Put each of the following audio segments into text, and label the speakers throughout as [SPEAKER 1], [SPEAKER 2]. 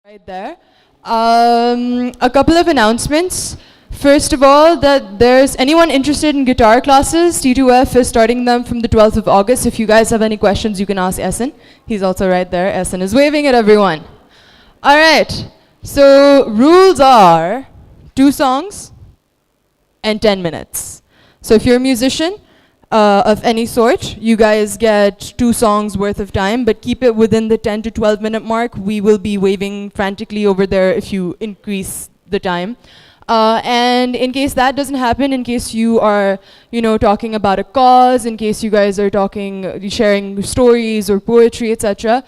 [SPEAKER 1] Right there. A couple of announcements. First of all, that there's anyone interested in guitar classes, T2F is starting them from the 12th of August. If you guys have any questions, you can ask Essen. He's also right there. Essen is waving at everyone. All right. So rules are 2 songs and 10 minutes. So if you're a musician of any sort, you guys get 2 songs worth of time, but keep it within the 10 to 12 minute mark. We will be waving frantically over there if you increase the time. And in case that doesn't happen, in case you are, talking about a cause, in case you guys are sharing stories or poetry, etc.,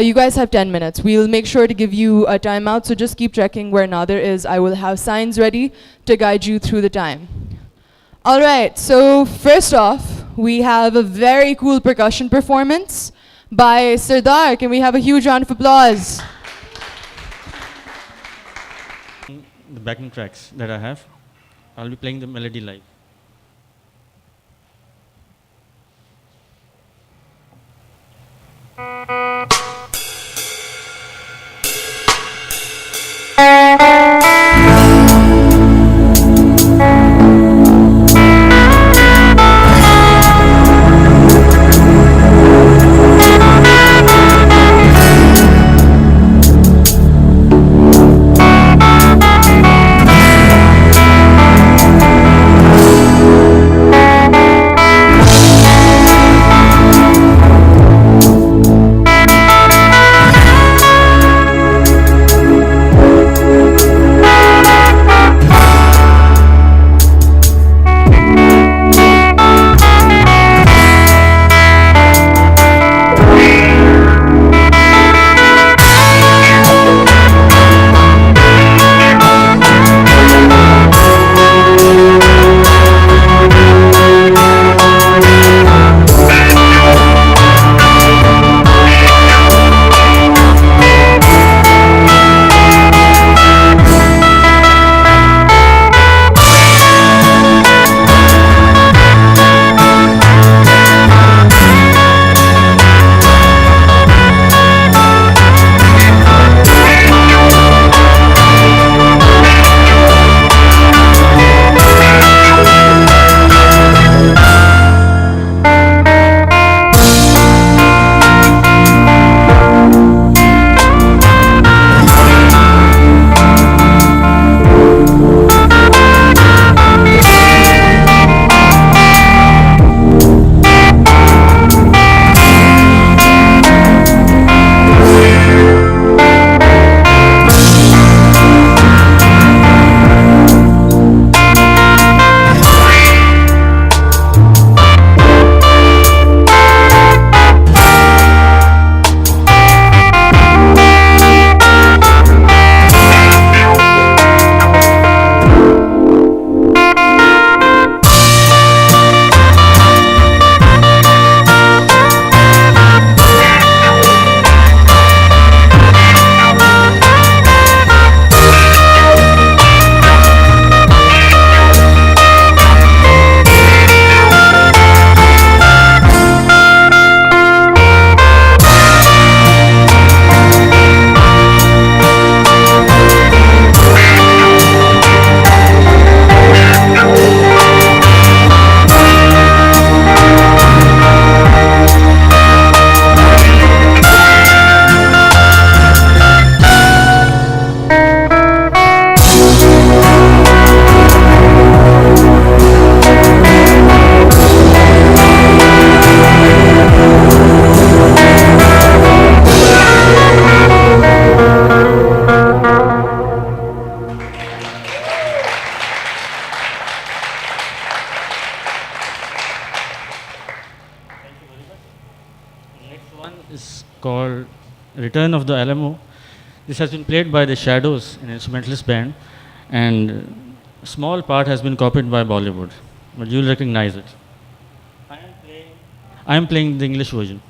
[SPEAKER 1] you guys have 10 minutes. We'll make sure to give you a timeout, so just keep checking where Nadir is. I will have signs ready to guide you through the time. All right, so first off, we have a very cool percussion performance by Sardar. Can we have a huge round of applause?
[SPEAKER 2] The backing tracks that I have, I'll be playing the melody live. Is called Return of the Alamo. This has been played by the Shadows, an instrumentalist band, and a small part has been copied by Bollywood, but you'll recognize it. I am playing the English version.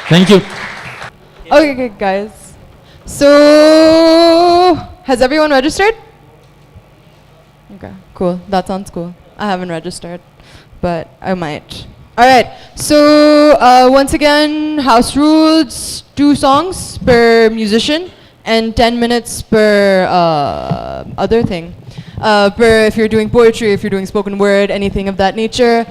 [SPEAKER 2] Thank you.
[SPEAKER 1] Okay, guys. So, has everyone registered? Okay, cool. That sounds cool. I haven't registered, but I might. All right. So, once again, house rules: 2 songs per musician and 10 minutes per other thing. If you're doing poetry, if you're doing spoken word, anything of that nature.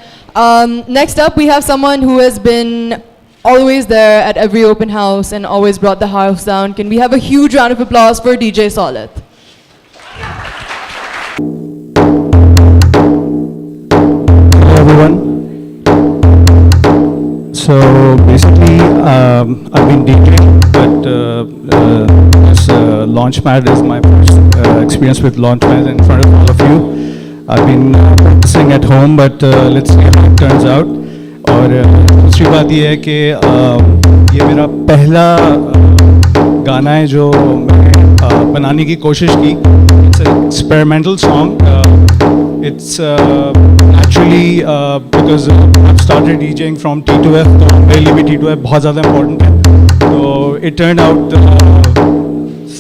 [SPEAKER 1] Next up, we have someone who has been always there at every open house and always brought the house down. Can we have a huge round of applause for DJ Solid?
[SPEAKER 3] Hello everyone. So basically, I've been DJing, but this Launchpad is my first experience with Launchpad in front of all of you. I've been practicing at home, but let's see how it turns out. और दूसरी बात ये है कि ये मेरा पहला गाना है जो मैंने बनाने की कोशिश की. It's an experimental song. It's actually because I've started DJing from T2F, तो मेरे लिए भी T2F बहुत ज़्यादा important है. So it turned out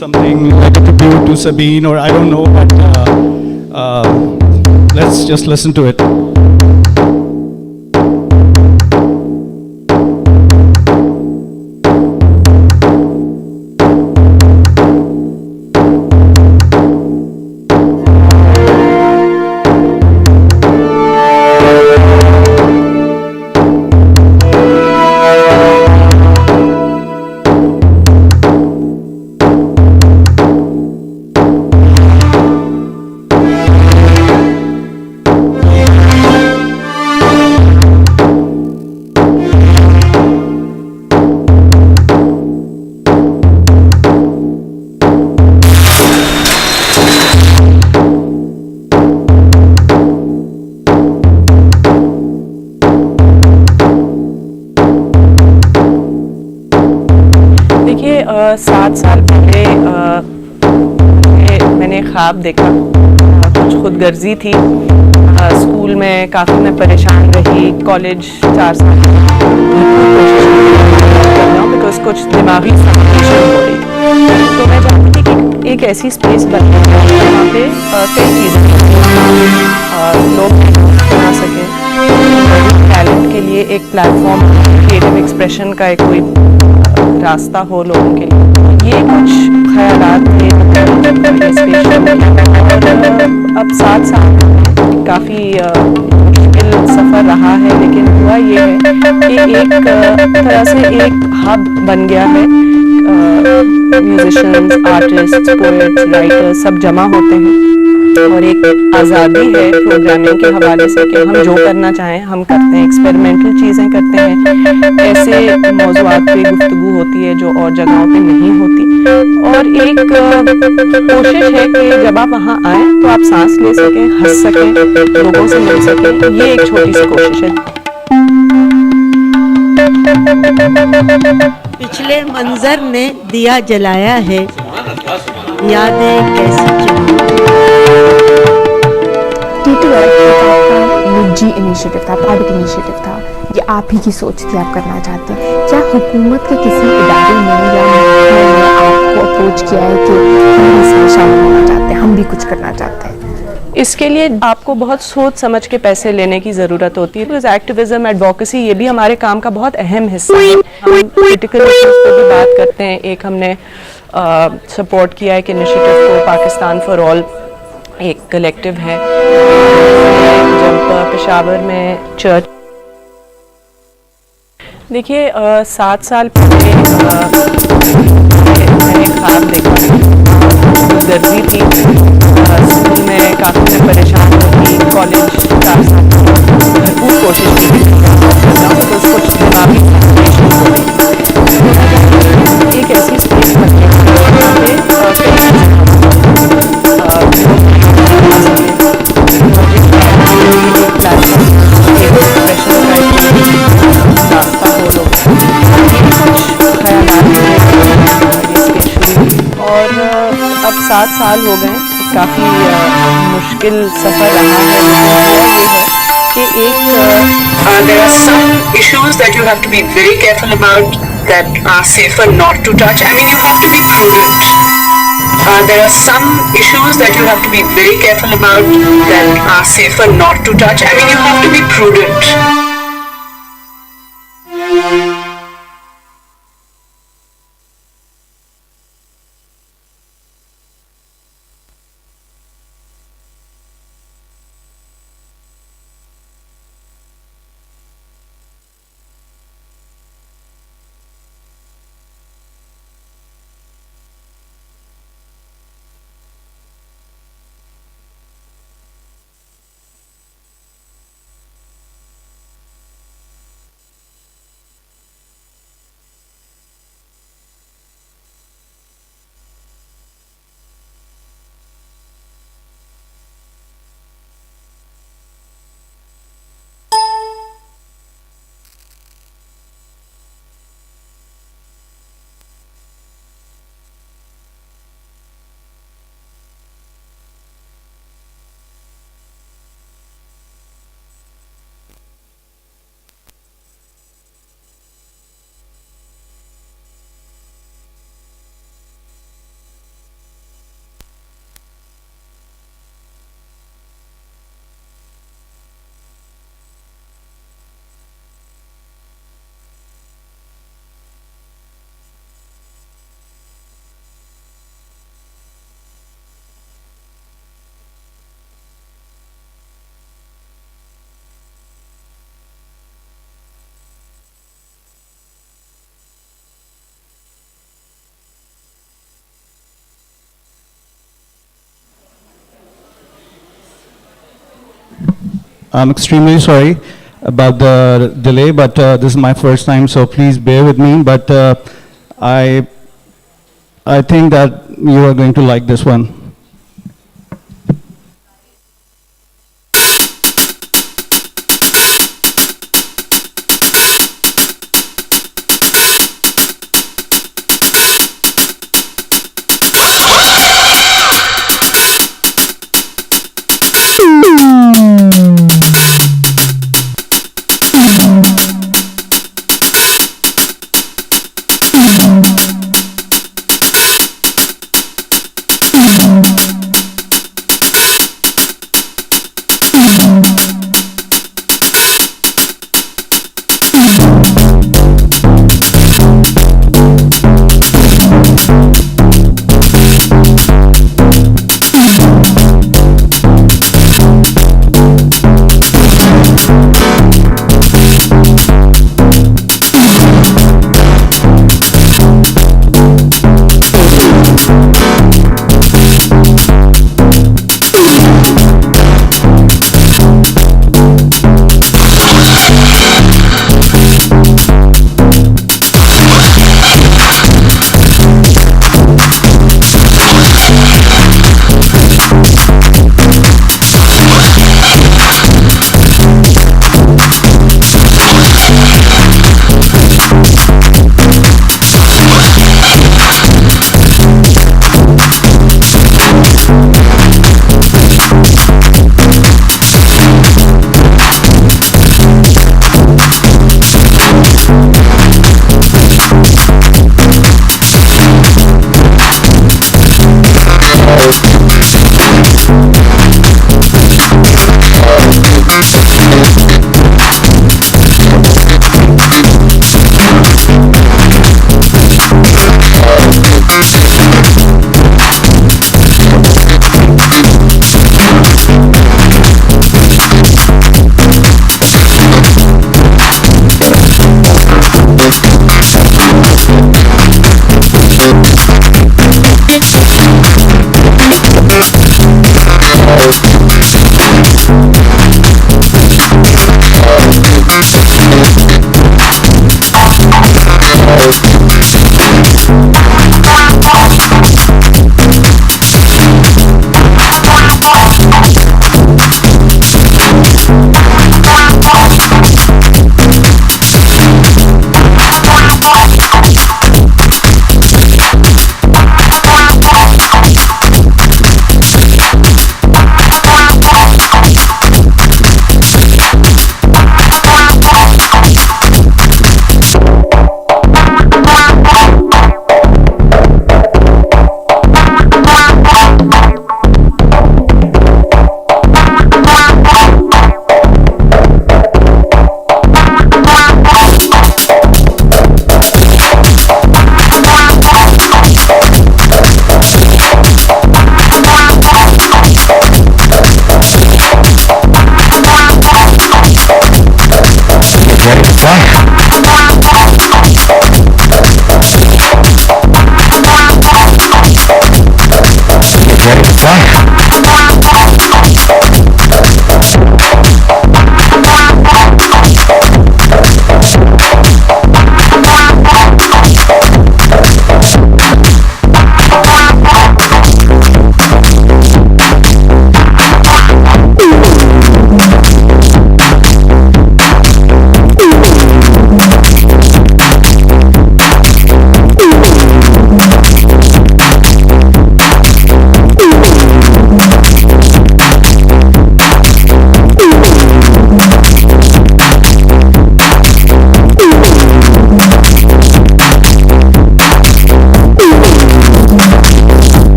[SPEAKER 3] something like a tribute to Sabine, or I don't know, but let's just listen to it.
[SPEAKER 4] देखिए 7 साल पहले मैंने ख्वाब देखा. कुछ खुदगर्जी थी. स्कूल में काफ़ी मैं परेशान रही. कॉलेज 4 साल बिकॉज कुछ दिमागी सफोकेशन हो रही. तो मैं चाहती थी कि एक ऐसी स्पेस बन जहाँ पे कई चीज़ें लोग बना सकें. टैलेंट के लिए एक प्लेटफॉर्म, क्रिएटिव एक्सप्रेशन का एक कोई रास्ता हो लोगों के लिए. ये कुछ ख्यालात थे. अब 7 साल काफ़ी मुश्किल सफ़र रहा है, लेकिन हुआ ये है कि एक तरह से एक हब बन गया है. म्यूजिशियंस, आर्टिस्ट, पोएट्स, राइटर्स सब जमा होते हैं और एक आज़ादी है प्रोग्रामिंग के हवाले से कि हम जो करना चाहें हम करते हैं. एक्सपेरिमेंटल चीज़ें करते हैं. ऐसे मौज़ूआत पे गुफ्तगू होती है जो और जगहों पे नहीं होती. और एक कोशिश है कि जब आप वहाँ आएँ तो आप सांस ले सकें, हंस सकें, लोगों से मिल सकें. ये एक छोटी सी कोशिश है.
[SPEAKER 5] पिछले मंजर ने दिया जलाया है, यादें कैसी
[SPEAKER 6] T2F आपका निजी इनिशिएटिव था, प्राइवेट इनिशिएटिव था. ये आप ही की सोच थी, आप करना चाहते हैं. क्या हुकूमत के किसी इदारे ने या महकमे ने आपको अप्रोच किया है कि हम भी इसमें शामिल होना चाहते हैं, हम भी कुछ करना चाहते हैं?
[SPEAKER 4] इसके लिए आपको बहुत सोच समझ के पैसे लेने की ज़रूरत होती है. बिकॉज एक्टिविज्म, एडवोकेसी ये भी हमारे काम का बहुत अहम हिस्सा है. हम पॉलिटिकल इश्यूज़ पर भी बात करते हैं. एक हमने सपोर्ट किया है कि इनिशिएटिव को पाकिस्तान फॉर ऑल एक कलेक्टिव है. जब पेशावर में चर्च, देखिए 7 साल पहले मैंने ख्वाब देखा. खुदगर्जी थी. स्कूल में काफ़ी मैं परेशान थी. कॉलेज 4 साल भरपूर कोशिश की थी बिकॉज कुछ दिमागी सफोकेशन हो रही. एक ऐसी स्पेस बन गई और अब 7 साल हो गए. काफ़ी मुश्किल सफ़र रहा है. ये है कि एक
[SPEAKER 7] there are some issues that you have to be very careful about
[SPEAKER 4] that are safer not to touch. I mean, you have to be prudent. There are some issues that you have to be very careful about that are safer not to touch. I mean, you have to be prudent.
[SPEAKER 3] I'm extremely sorry about the delay, but this is my first time, so please bear with me. But I think that you are going to like this one.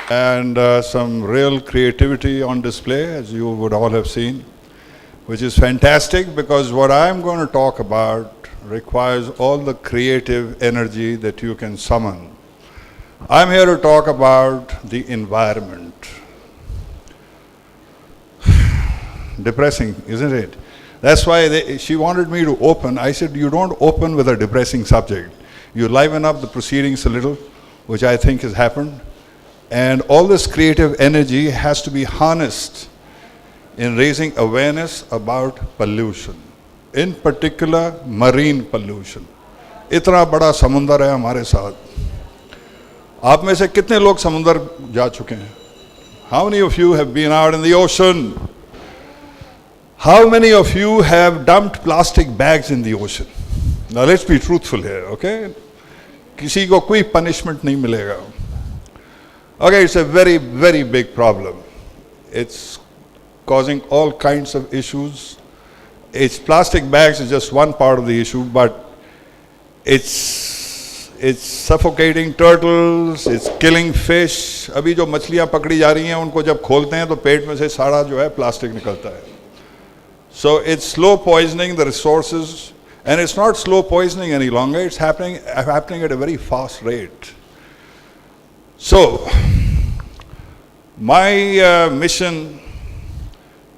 [SPEAKER 7] And some real creativity on display, as you would all have seen, which is fantastic because what I'm going to talk about requires all the creative energy that you can summon. I'm here to talk about the environment. Depressing, isn't it? That's why she wanted me to open. I said, you don't open with a depressing subject. You liven up the proceedings a little, which I think has happened. And all this creative energy has to be harnessed in raising awareness about pollution, in particular marine pollution. इतना बड़ा समुंदर है हमारे साथ. आप में से कितने लोग समुंदर जा चुके हैं? How many of you have been out in the ocean? How many of you have dumped plastic bags in the ocean? Now let's be truthful here, okay? किसी को कोई punishment नहीं मिलेगा. Okay, it's a very, very big problem. It's causing all kinds of issues. It's plastic bags is just one part of the issue, but it's suffocating turtles, it's killing fish. अभी जो मछलियाँ पकड़ी जा रही हैं उनको जब खोलते हैं तो पेट में से सारा जो है प्लास्टिक निकलता है. So it's slow poisoning the resources, and it's not slow poisoning any longer. It's happening at a very fast rate. So, my mission,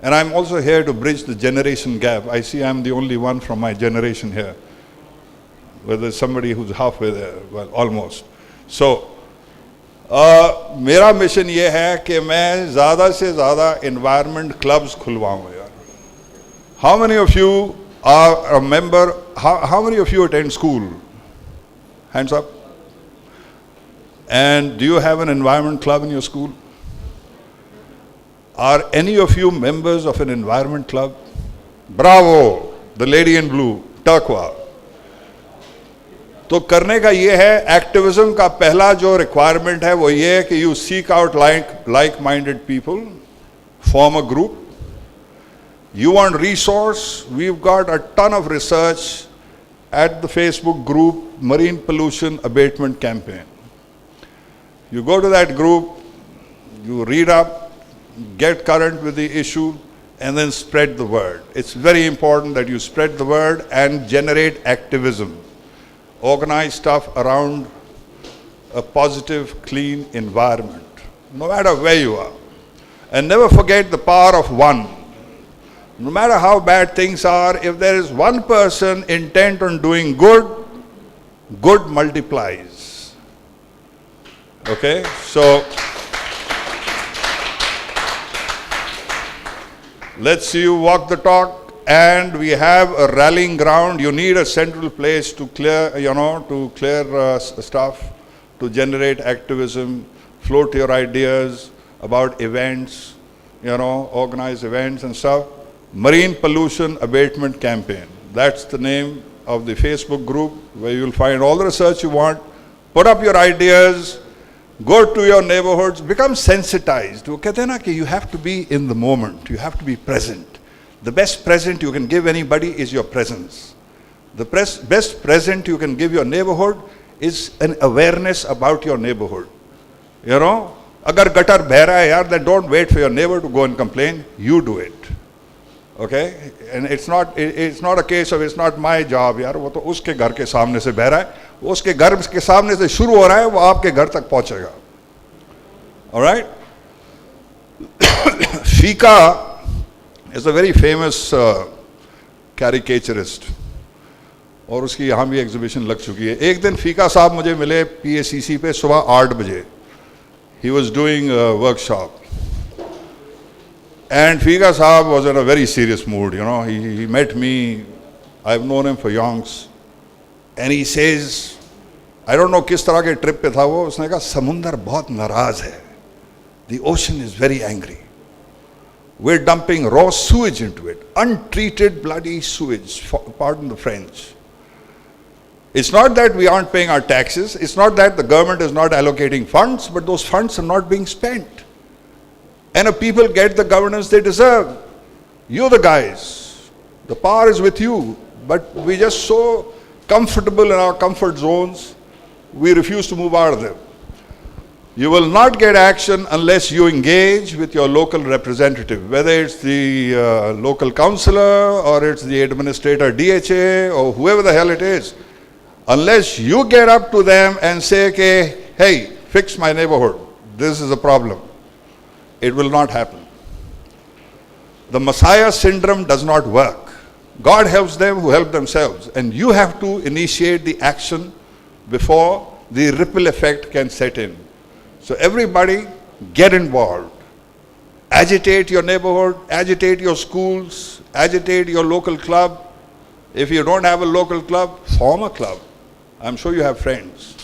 [SPEAKER 7] and I'm also here to bridge the generation gap. I see I'm the only one from my generation here. Well, there's somebody who's halfway there, well, almost. So, मेरा mission ये है कि मैं ज़्यादा से ज़्यादा environment clubs खुलवाऊँ यार. How many of you are a member? How many of you attend school? Hands up. And do you have an environment club in your school? Are any of you members of an environment club? Bravo, the lady in blue, Turqua. तो करने का ये है, activism का पहला जो requirement है वो ये है कि you seek out like-minded people, form a group. You want resource? We've got a ton of research at the Facebook group Marine Pollution Abatement Campaign. You go to that group, you read up, get current with the issue, and then spread the word. It's very important that you spread the word and generate activism. Organize stuff around a positive, clean environment, no matter where you are. And never forget the power of one. No matter how bad things are, if there is one person intent on doing good, good multiplies. Okay, so let's see you walk the talk, and we have a rallying ground. You need a central place to clear, stuff, to generate activism, float your ideas about events, organize events and stuff. Marine Pollution Abatement Campaign. That's the name of the Facebook group where you'll find all the research you want. Put up your ideas. Go to your neighborhoods, become sensitized. वो कहते हैं ना कि you have to be in the moment, you have to be present. The best present you can give anybody is your presence. The best present you can give your neighborhood is an awareness about your neighborhood. You know, agar gutter beh raha hai yaar, then don't wait for your neighbor to go and complain. You do it. Okay? And it's not a case of it's not my job यार, वो तो उसके घर के सामने से बह रहा है, वो उसके घर के सामने से शुरू हो रहा है, वो आपके घर तक पहुंचेगा. All right? Fika is a very famous caricaturist. और उसकी यहाँ भी एग्जीबिशन लग चुकी है. एक दिन फीका साहब मुझे मिले PACC पे सुबह 8 बजे. He was doing a workshop. And Fika Sahab was in a very serious mood, you know. He met me, I've known him for yonks. And he says, I don't know किस तरह के trip पे था वो, उसने कहा समुंदर बहुत नाराज है. The ocean is very angry. We're dumping raw sewage into it, untreated bloody sewage, pardon the French. It's not that we aren't paying our taxes, it's not that the government is not allocating funds, but those funds are not being spent. And if people get the governance they deserve, you're the guys. The power is with you. But we're just so comfortable in our comfort zones, we refuse to move out of them. You will not get action unless you engage with your local representative, whether it's the local councillor or it's the administrator DHA or whoever the hell it is. Unless you get up to them and say, okay, hey, fix my neighborhood, this is a problem. It will not happen. The Messiah syndrome does not work. God helps them who help themselves. And you have to initiate the action before the ripple effect can set in. So everybody get involved. Agitate your neighborhood, agitate your schools, agitate your local club. If you don't have a local club, form a club. I'm sure you have friends.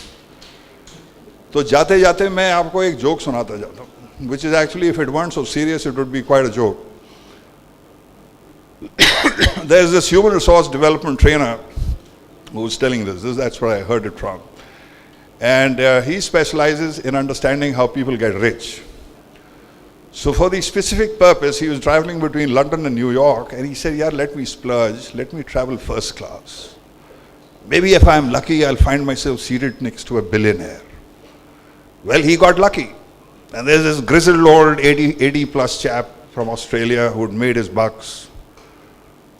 [SPEAKER 7] तो जाते जाते मैं आपको एक joke सुनाता जाता हूँ. Which is actually, if it weren't so serious, it would be quite a joke. There's this human resource development trainer who's telling this. That's where I heard it from. And he specializes in understanding how people get rich. So for the specific purpose, he was traveling between London and New York, and he said, yeah, let me splurge, let me travel first class. Maybe if I'm lucky, I'll find myself seated next to a billionaire. Well, he got lucky. And there's this grizzled old 80 plus chap from Australia who'd made his bucks.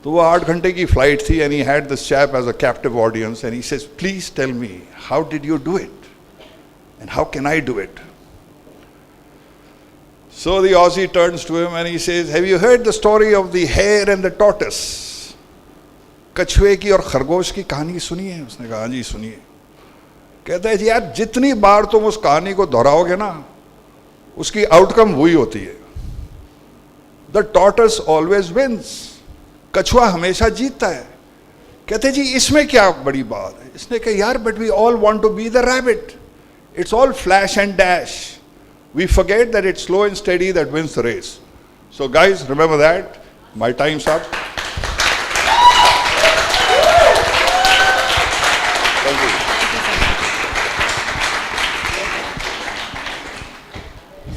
[SPEAKER 7] So वो 8 घंटे की flight थी, and he had this chap as a captive audience, and he says, please tell me, how did you do it? And how can I do it? So the Aussie turns to him and he says, have you heard the story of the hare and the tortoise? कछुए की और खरगोश की कहानी सुनी है? उसने कहा हाँ जी सुनिए. कहता है जी यार जितनी बार तुम उस कहानी को दोहराओगे ना, उसकी आउटकम वही होती है. The tortoise always wins. कछुआ हमेशा जीतता है. कहते जी इसमें क्या बड़ी बात है? इसने कहा यार but we all want to be the rabbit. It's all flash and dash. We forget that it's slow and steady that wins the race. So guys remember that. My time's up.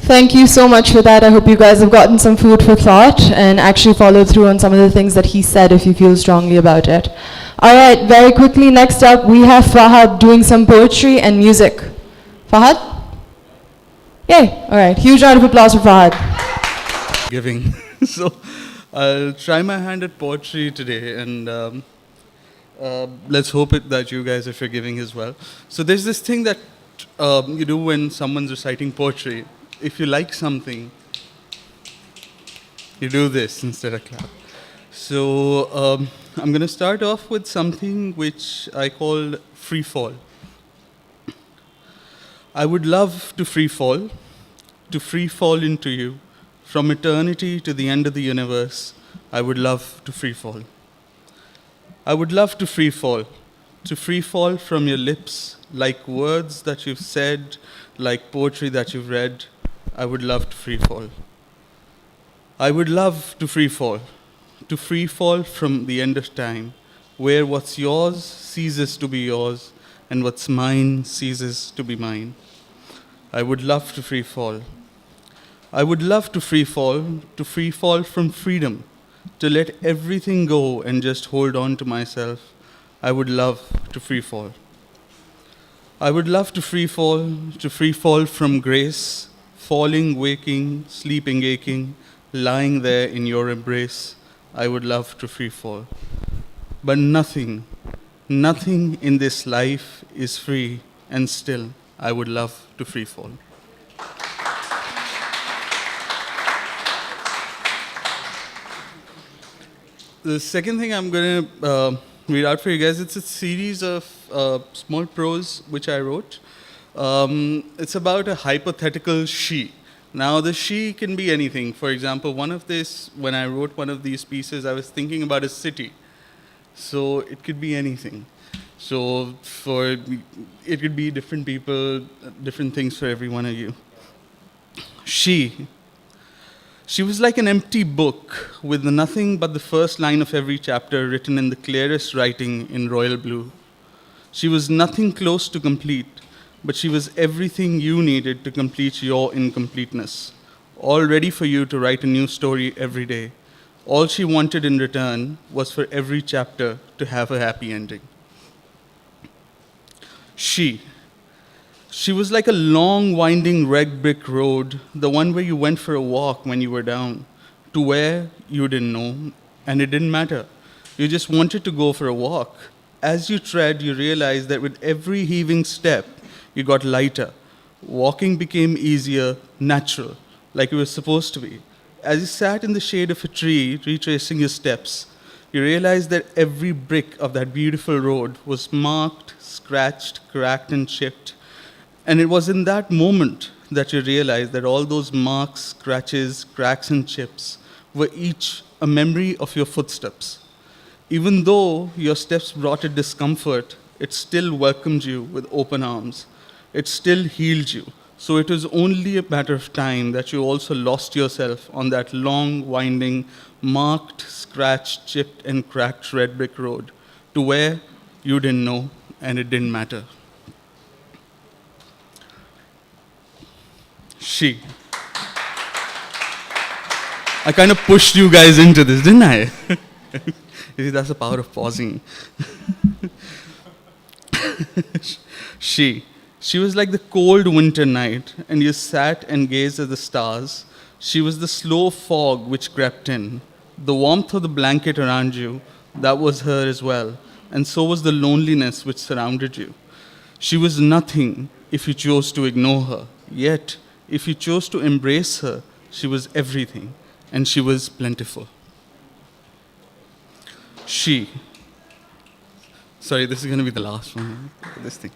[SPEAKER 1] Thank you so much for that. I hope you guys have gotten some food for thought and actually followed through on some of the things that he said if you feel strongly about it. All right, very quickly, next up we have Fahad doing some poetry and music. Fahad? Yay. All right, huge round of applause for Fahad.
[SPEAKER 3] Giving. So I'll try my hand at poetry today, and let's hope that you guys are forgiving as well. So there's this thing that you do when someone's reciting poetry. If you like something, you do this instead of clap. So I'm going to start off with something which I call free fall. I would love to free fall into you. From eternity to the end of the universe, I would love to free fall. I would love to free fall from your lips, like words that you've said, like poetry that you've read. I would love to free fall. I would love to free fall from the end of time, where what's yours ceases to be yours, and what's mine ceases to be mine. I would love to free fall. I would love to free fall from freedom, to let everything go and just hold on to myself.
[SPEAKER 8] I would love to free fall. I would love to free fall from grace, falling, waking, sleeping, aching, lying there in your embrace. I would love to free fall. But nothing in this life is free, and still I would love to free fall. The second thing I'm going to read out for you guys, it's a series of small prose which I wrote. It's about a hypothetical she. Now, the she can be anything. For example, when I wrote one of these pieces, I was thinking about a city. So it could be anything. So it could be different people, different things for every one of you. She was like an empty book with nothing but the first line of every chapter written in the clearest writing in royal blue. She was nothing close to complete, but she was everything you needed to complete your incompleteness, all ready for you to write a new story every day. All she wanted in return was for every chapter to have a happy ending. She was like a long, winding red brick road, the one where you went for a walk when you were down, to where you didn't know, and it didn't matter. You just wanted to go for a walk. As you tread, you realized that with every heaving step, you got lighter. Walking became easier, natural, like it was supposed to be. As you sat in the shade of a tree, retracing your steps, you realized that every brick of that beautiful road was marked, scratched, cracked, and chipped. And it was in that moment that you realized that all those marks, scratches, cracks, and chips were each a memory of your footsteps. Even though your steps brought it discomfort, it still welcomed you with open arms. It still healed you. So it was only a matter of time that you also lost yourself on that long, winding, marked, scratched, chipped, and cracked red brick road to where you didn't know and it didn't matter. I kind of pushed you guys into this, didn't I? You see, that's the power of pausing. She was like the cold winter night, and you sat and gazed at the stars. She was the slow fog which crept in. The warmth of the blanket around you, that was her as well, and so was the loneliness which surrounded you. She was nothing if you chose to ignore her, yet if you chose to embrace her, she was everything, and she was plentiful. Sorry, this is going to be the last one. This thing.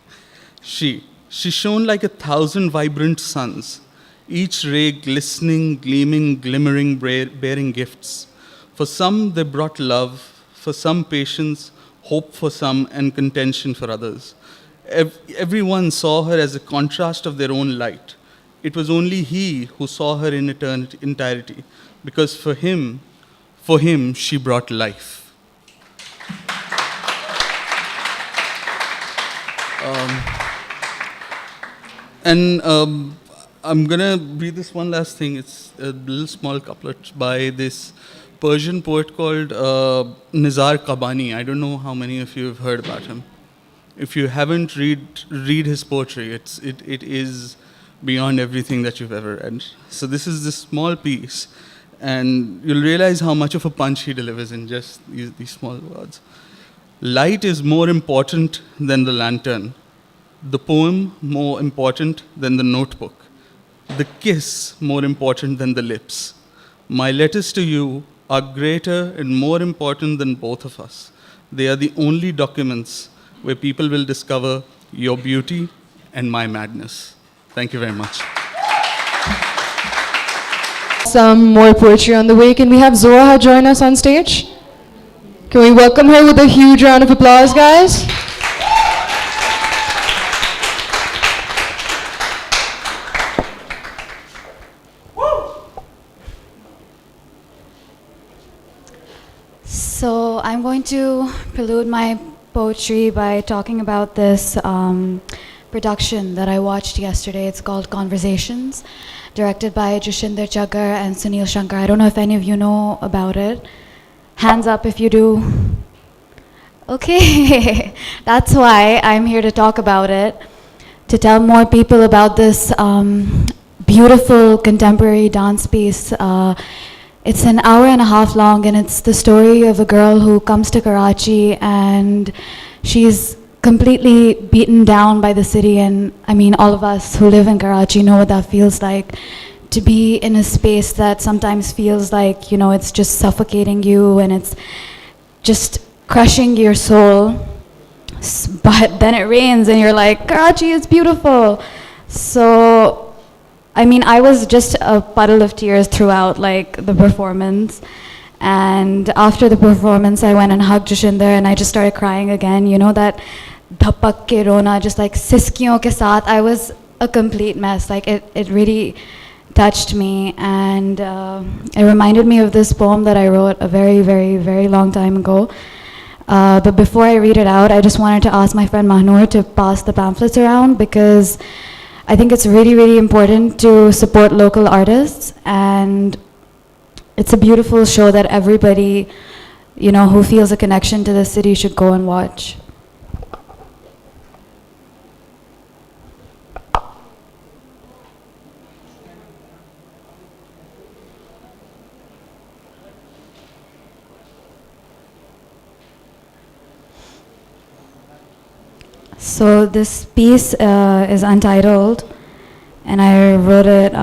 [SPEAKER 8] She shone like 1,000 vibrant suns, each ray glistening, gleaming, glimmering, bearing gifts. For some, they brought love, for some, patience, hope for some, and contention for others. Everyone saw her as a contrast of their own light. It was only he who saw her in entirety, because for him, she brought life. I'm gonna read this one last thing. It's a little small couplet by this Persian poet called Nizar Qabani. I don't know how many of you have heard about him. If you haven't, read his poetry. It is beyond everything that you've ever read. So this is this small piece, and you'll realize how much of a punch he delivers in just these small words. Light is more important than the lantern, the poem more important than the notebook, the kiss more important than the lips. My letters to you are greater and more important than both of us. They are the only documents where people will discover your beauty and my madness. Thank you very much.
[SPEAKER 1] Some more poetry on the way. Can we have Zoha join us on stage? Can we welcome her with a huge round of applause, guys?
[SPEAKER 9] So I'm going to prelude my poetry by talking about this production that I watched yesterday. It's called Conversations, directed by Jashinder Chaggar and Sunil Shankar. I don't know if any of you know about it. Hands up if you do. Okay, that's why I'm here to talk about it, to tell more people about this beautiful contemporary dance piece. It's an hour and a half long, and it's the story of a girl who comes to Karachi and she's completely beaten down by the city. And I mean, all of us who live in Karachi know what that feels like, to be in a space that sometimes feels like, you know, it's just suffocating you and it's just crushing your soul. But then it rains and you're like, Karachi is beautiful. So, I mean, I was just a puddle of tears throughout like the performance. And after the performance, I went and hugged Jashinder and I just started crying again. You know, that dhapak ke rona, just like siskiyon ke saath. I was a complete mess. Like it really touched me. And it reminded me of this poem that I wrote a very, very, very long time ago. But before I read it out, I just wanted to ask my friend Mahnoor to pass the pamphlets around, because I think it's really, really important to support local artists, and it's a beautiful show that everybody, you know, who feels a connection to the city should go and watch. So this piece is untitled, and I wrote it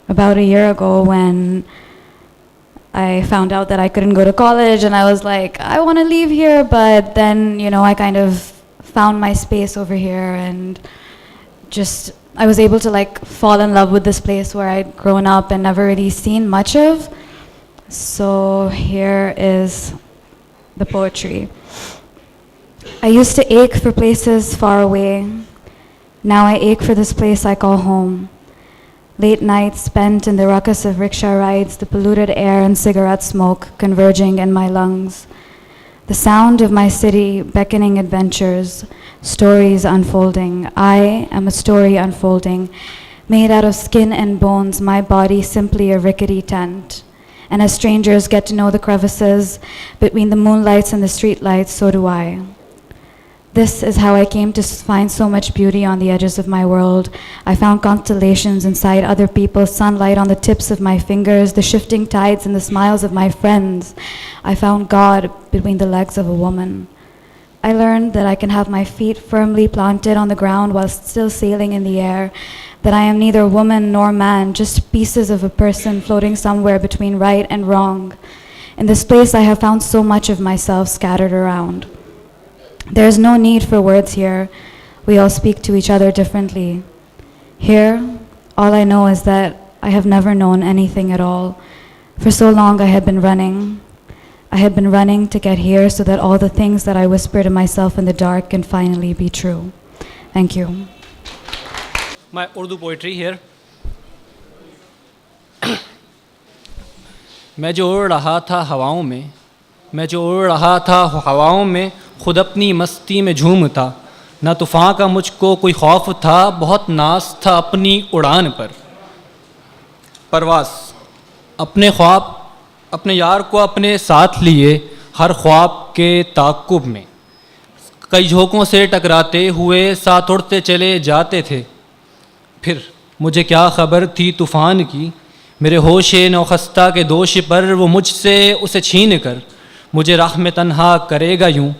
[SPEAKER 9] about a year ago when I found out that I couldn't go to college, and I was like, I want to leave here, but then, you know, I kind of found my space over here, and just, I was able to like fall in love with this place where I'd grown up and never really seen much of. So here is the poetry. I used to ache for places far away. Now I ache for this place I call home. Late nights spent in the ruckus of rickshaw rides, the polluted air and cigarette smoke converging in my lungs. The sound of my city beckoning adventures, stories unfolding. I am a story unfolding, made out of skin and bones, my body simply a rickety tent. And as strangers get to know the crevices between the moonlights and the streetlights, so do I. This is how I came to find so much beauty on the edges of my world. I found constellations inside other people, sunlight on the tips of my fingers, the shifting tides and the smiles of my friends. I found God between the legs of a woman. I learned that I can have my feet firmly planted on the ground while still sailing in the air, that I am neither woman nor man, just pieces of a person floating somewhere between right and wrong. In this place I have found so much of myself scattered around. There is no need for words here. We all speak to each other differently. Here, all I know is that I have never known anything at all. For so long I had been running. I had been running to get here so that all the things that I whisper to myself in the dark can finally be true. Thank you.
[SPEAKER 10] My Urdu poetry here. मैं जो उड़ रहा था हवाओं में, मैं जो उड़ रहा था हवाओं में, खुद अपनी मस्ती में झूमता, ना तूफ़ान का मुझको कोई खौफ था, बहुत नाज था अपनी उड़ान पर। परवाज़ अपने ख्वाब, अपने यार को अपने साथ लिए, हर ख्वाब के ताक़ुब में, कई झोंकों से टकराते हुए साथ उड़ते चले जाते थे। फिर मुझे क्या ख़बर थी तूफ़ान की, मेरे होशे नौखस्ता के दोष पर वो मुझसे उसे छीन कर मुझे राह में तन्हा करेगा यूं।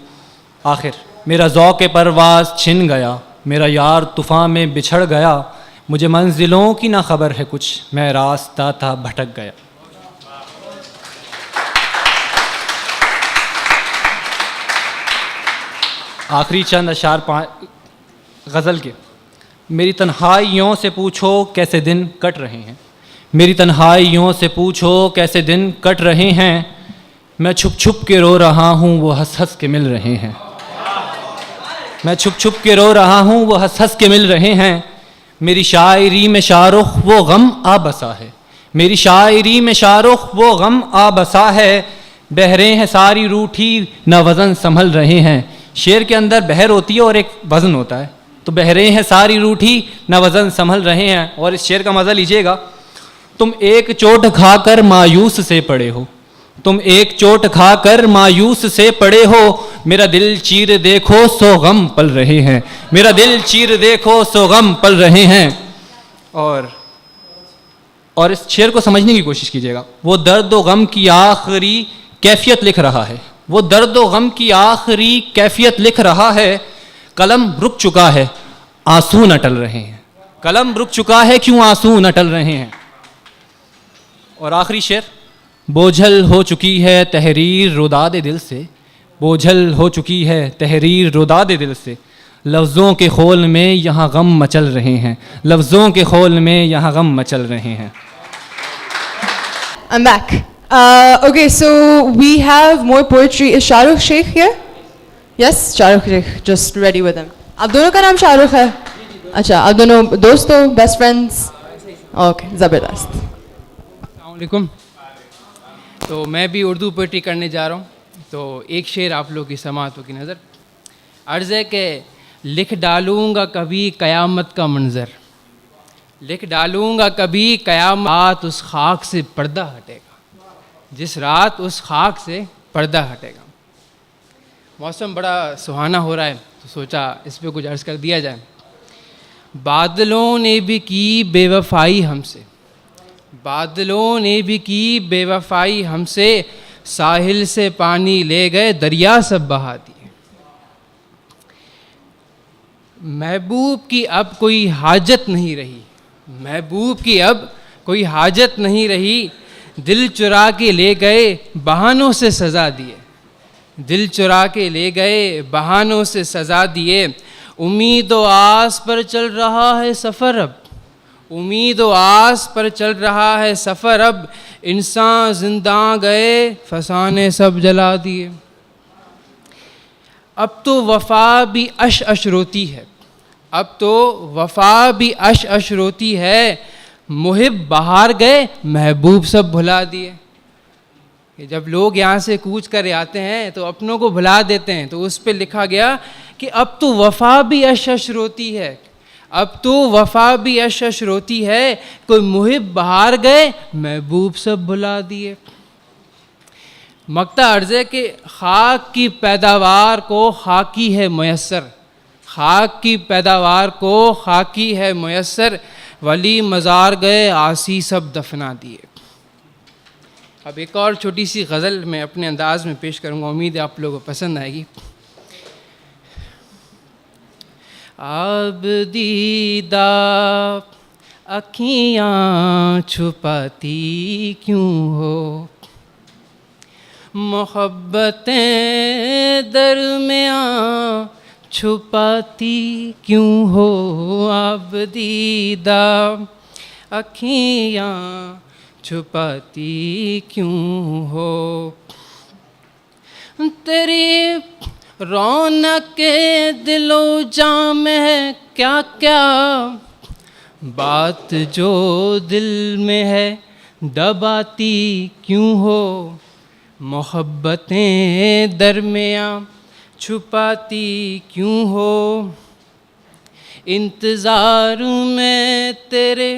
[SPEAKER 10] आखिर मेरा ज़ौक़ परवाज़ छिन गया, मेरा यार तूफ़ान में बिछड़ गया, मुझे मंजिलों की ना खबर है कुछ, मैं रास्ता था भटक गया। आखिरी चंद अशार गज़ल के। मेरी तन्हाइयों से पूछो कैसे दिन कट रहे हैं, मेरी तन्हाइयों से पूछो कैसे दिन कट रहे हैं, मैं छुप छुप के रो रहा हूँ वो हंस हंस के मिल रहे हैं, मैं छुप छुप के रो रहा हूँ वो हंस हंस के मिल रहे हैं। मेरी शायरी में शाहरुख वो गम आ बसा है, मेरी शायरी में शाहरुख वो गम आ बसा है, बहरें हैं सारी रूठी न वज़न संभल रहे हैं। शेर के अंदर बहर होती है और एक वज़न होता है, तो बहरें हैं सारी रूठी न वज़न संभल रहे हैं। और इस शेर का मज़ा लीजिएगा। तुम एक चोट खाकर मायूस से पड़े हो, तुम एक चोट खाकर मायूस से पड़े हो, मेरा दिल चीर देखो सो गम पल रहे हैं, मेरा दिल चीर देखो सो गम पल रहे हैं। और इस शेर को समझने की कोशिश कीजिएगा। वो दर्द व गम की आखिरी कैफियत लिख रहा है, वो दर्द व गम की आखिरी कैफियत लिख रहा है। कलम रुक चुका है, आंसू न टल रहे हैं, कलम रुक चुका है, क्यों आंसू न टल रहे हैं। और आखिरी शेर, बोझल हो चुकी है तहरीर रुदाद दिल से, बोझल हो चुकी है तहरीर रुदाद दिल से, लफ्ज़ों के खोल में यहाँ गम मचल रहे हैं, लफ्ज़ों के खोल में यहाँ गम मचल रहे हैं।
[SPEAKER 1] I'm back. Okay, so we have more poetry. Is Shahrukh Sheikh here? Yes, Shahrukh Sheikh, just ready with him. आप दोनों का नाम शाहरुख है? अच्छा, आप दोनों दोस्त हो, बेस्ट फ्रेंड्स? ओके, ज़बरदस्त।
[SPEAKER 11] अस्सलाम वालेकुम। तो मैं भी उर्दू पोइट्री करने जा रहा हूँ, तो एक शेर आप लोग की समातों की नज़र। अर्ज़ है कि लिख डालूँगा कभी क़यामत का मंज़र, लिख डालूँगा कभी क़यामत, उस खाक से पर्दा हटेगा, जिस रात उस खाक से पर्दा हटेगा। मौसम बड़ा सुहाना हो रहा है, तो सोचा इस पे कुछ अर्ज़ कर दिया जाए। बादलों ने भी की बेवफाई हमसे, बादलों ने भी की बेवफाई हमसे, साहिल से पानी ले गए दरिया सब बहा दिए। महबूब की अब कोई हाजत नहीं रही, महबूब की अब कोई हाजत नहीं रही, दिल चुरा के ले गए बहानों से सज़ा दिए, दिल चुरा के ले गए बहानों से सज़ा दिए। उम्मीद व आस पर चल रहा है सफ़र अब, उम्मीद व आस पर चल रहा है सफ़र अब, इंसान जिंदा गए फसाने सब जला दिए। अब तो वफ़ा भी अश अश रोती है, अब तो वफ़ा भी अश अश रोती है, मुहिब बाहर गए महबूब सब भुला दिए। कि जब लोग यहाँ से कूच कर आते हैं तो अपनों को भुला देते हैं, तो उस पर लिखा गया कि अब तो वफ़ा भी अश अश रोती है, अब तो वफ़ा भी अश अश रोती है, कोई मुहिब बाहर गए महबूब सब भुला दिए। मक्ता अर्ज़ है कि खाक की पैदावार को खाकी है मुयस्सर, खाक की पैदावार को खाकी है मुयस्सर, वली मज़ार गए आसी सब दफना दिए। अब एक और छोटी सी गज़ल मैं अपने अंदाज़ में पेश करूँगा, उम्मीद है आप लोगों को पसंद आएगी। अब दीदा अखियाँ छुपाती क्यों हो, मोहब्बतें दरमियाँ छुपाती क्यों हो, अब दीदा अखियाँ छुपाती क्यों हो। तेरी रौनक के दिलो जाम है क्या क्या, बात जो दिल में है दबाती क्यों हो, मोहब्बतें दरमियाँ छुपाती क्यों हो। इंतज़ार में तेरे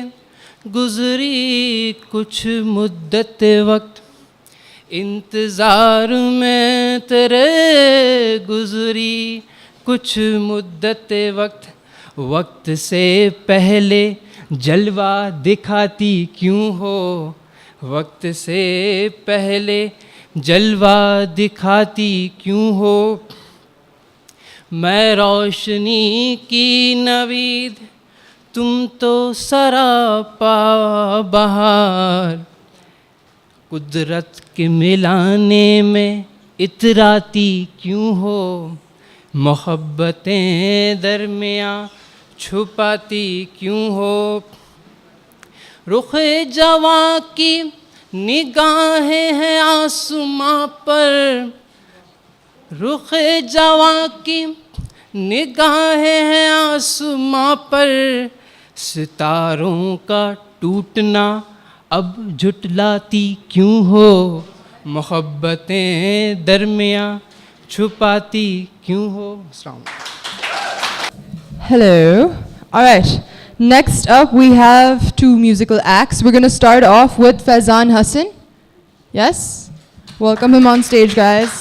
[SPEAKER 11] गुज़री कुछ मुद्दत वक्त, इंतज़ार में तेरे गुज़री कुछ मुद्दत वक्त, वक्त से पहले जलवा दिखाती क्यों हो, वक्त से पहले जलवा दिखाती क्यों हो। मैं रोशनी की नवीद, तुम तो सरापा बहार, कुदरत के मिलाने में इतराती क्यों हो, मोहब्बतें दरमियाँ छुपाती क्यों हो। रुख़ जवां की निगाहें हैं आसमां पर, रुख़ जवां की निगाहें हैं आसमां पर, सितारों का टूटना अब झुटलाती क्यों हो, मोहब्बतें दरमियाँ छुपाती क्यों हो।
[SPEAKER 1] Hello. All right. Next up, we have two musical acts. We're going to start off with Faizan Hassan. Yes? Welcome him on stage, guys.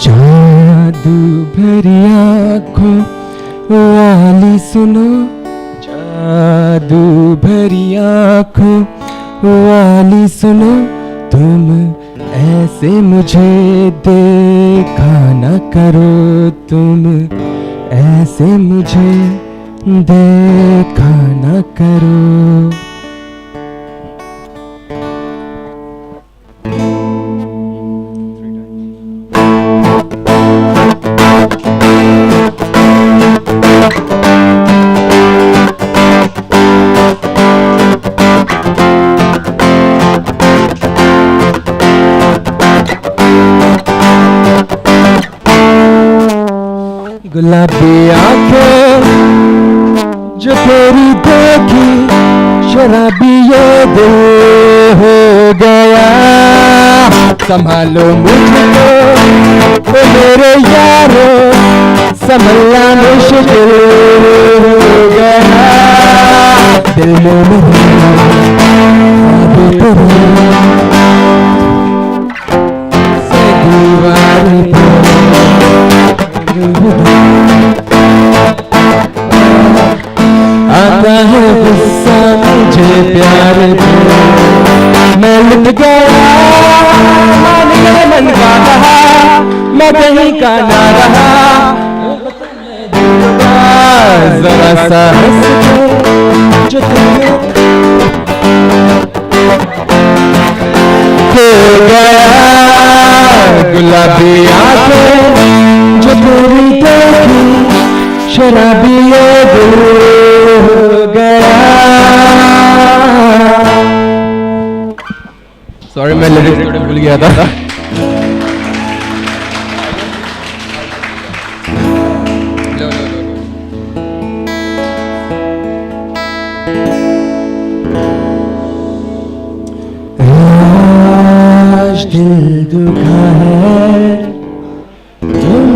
[SPEAKER 12] जादू भरी आँखों वाली सुनो, जादू भरी आँखों वाली सुनो, तुम ऐसे मुझे देखा न करो, तुम ऐसे मुझे देखा न करो। गुलाबी आंखें जो तेरी देखी, शराबी ये दिल हो गया। संभालो मुझको ओ मेरे यारो, संभलना मुश्किल हो गया। दिल में दीवार आता है गुस्सा मुझे प्यार पे, मैं लुट गया मान गया मन का रहा, मैं कहीं का ना रहा। जरा सा हंस के जो तुमने खो गया, गुलाबी आंखें जो तेरी देखी, शराबी ये दिल हो गया। सॉरी मैं लिरिक्स थोड़े भूल गया था। आज दिल दुखा है, तुम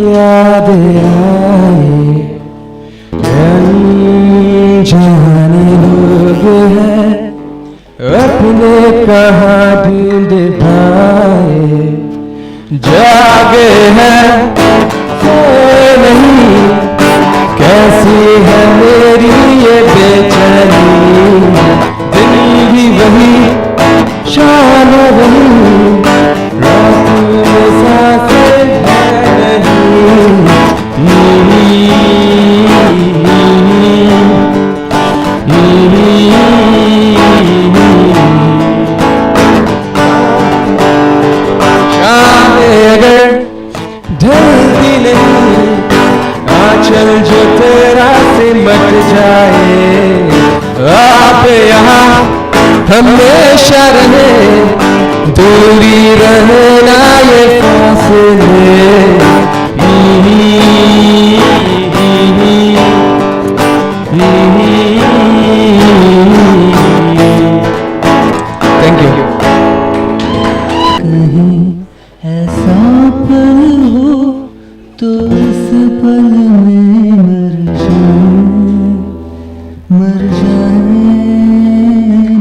[SPEAKER 12] याद आए, जाने लोग हैं अपने कहाँ ढूंढ पाए, जागे हैं सो नहीं, कैसी है मेरी ये बेचैनी। दिन भी वही शाम वही, रात में सांसें है नहीं। अगर ढलती नहीं, आंचल जो तेरा सिमट जाए, आप यहाँ हमेशा रहे, दूरी रहे ना ये फासले। Thank you. कहीं ऐसा पल हो तो इस पल में मर जाए, मर जाए,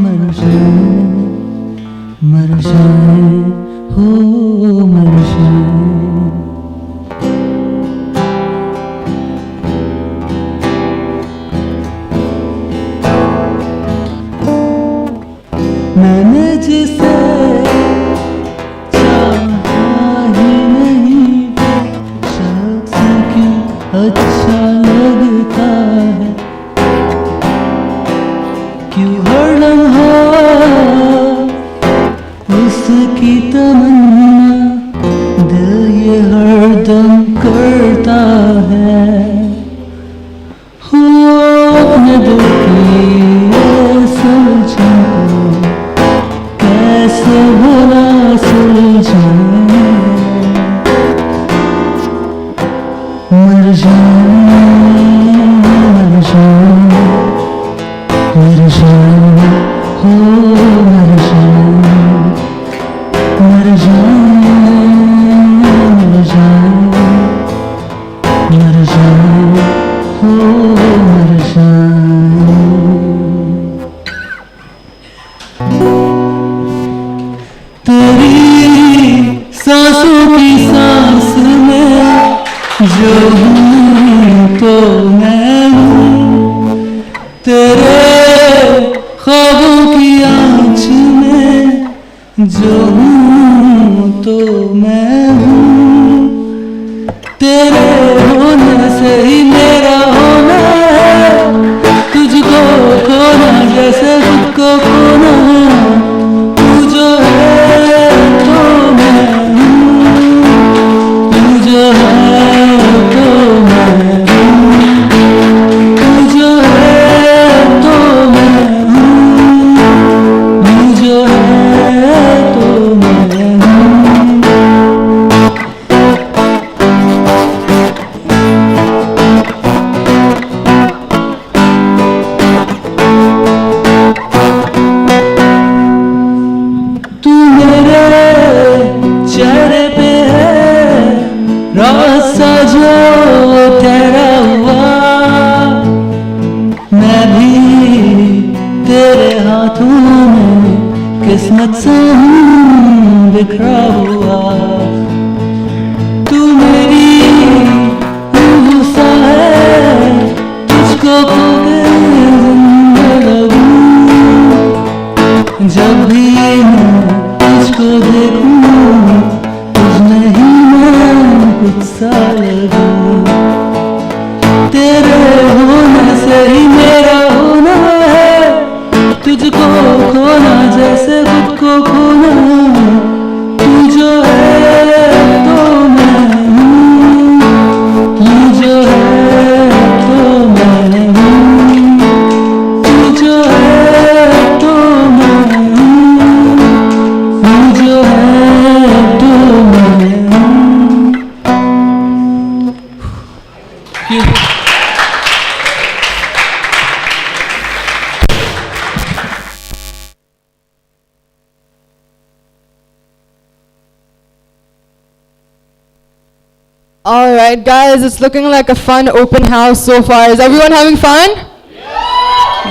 [SPEAKER 12] मर जाए, मर जाए, हो मर जाए। मैंने जिसे अच्छा लगता है, क्यों हर लम्हा उसकी तमन्ना दिल ये हरदम करता है। हो अपने दिल की ये सुलझा कैसे भला सुलझाए। मर जाए, मर जाए, मर जाए, हो मर जाए, मर जाए। ख्वाबों की आँच में जो हूँ तो मैं हूँ, तेरे होने से ही मेरा होना है, तुझको खोना जैसे खुद को खोना, तू जो है तो मैं हूँ, तू जो है तो मैं हूँ, तू जो है तो मैं हूँ, तू जो है तो मैं हूँ। तू मेरे चेहरे पे है रास्ता जो ठहरा हुआ, मैं भी तेरे हाथों में किस्मत से हूँ बिखरा हुआ। तू मेरी रूह सा है, तुझको खो के जिंदा लगूं, जब भी मैं तुझको देखूं, तुझ में ही मैं कुछ सा लगूं, तेरे होने से ही मेरा होना है, तुझको खोना जैसे खुद को खोना, तू जो है तो मैं हूँ, तू जो है तो मैं हूँ, तू जो है तो मैं हूँ, तू जो है तो मैं हूँ।
[SPEAKER 1] All right, guys, it's looking like a fun open house so far. Is everyone having fun?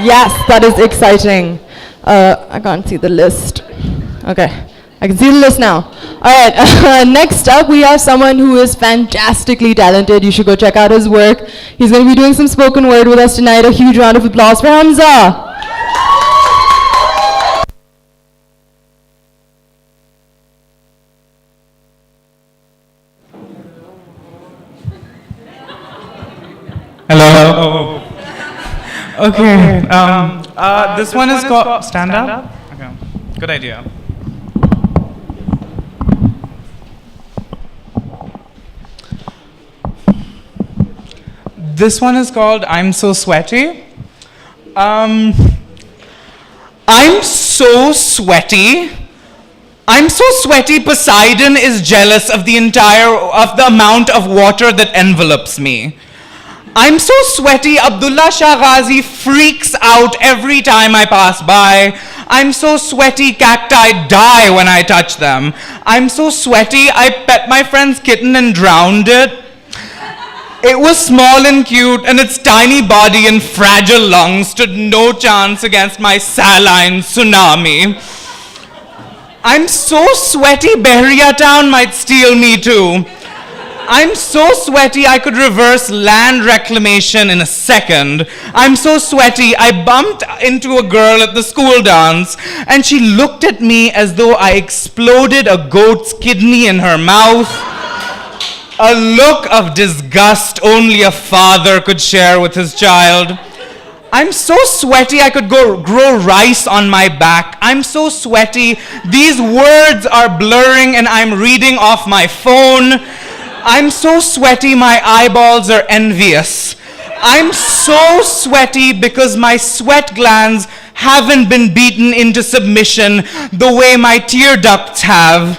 [SPEAKER 1] Yes, that is exciting. I can't see the list. Okay, I can see the list now. All right, next up we have someone who is fantastically talented. You should go check out his work. He's going to be doing some spoken word with us tonight. A huge round of applause for Hamza.
[SPEAKER 13] Hello. Okay. This one is called stand up. Okay. Good idea. This one is called I'm So Sweaty. I'm so sweaty. I'm so sweaty, Poseidon is jealous of the amount of water that envelopes me. I'm so sweaty, Abdullah Shah Ghazi freaks out every time I pass by. I'm so sweaty, cacti die when I touch them. I'm so sweaty, I pet my friend's kitten and drowned it. It was small and cute, and its tiny body and fragile lungs stood no chance against my saline tsunami. I'm so sweaty, Behriya Town might steal me too. I'm so sweaty I could reverse land reclamation in a second. I'm so sweaty I bumped into a girl at the school dance and she looked at me as though I exploded a goat's kidney in her mouth. A look of disgust only a father could share with his child. I'm so sweaty I could grow rice on my back. I'm so sweaty these words are blurring and I'm reading off my phone. I'm so sweaty my eyeballs are envious. I'm so sweaty because my sweat glands haven't been beaten into submission the way my tear ducts have.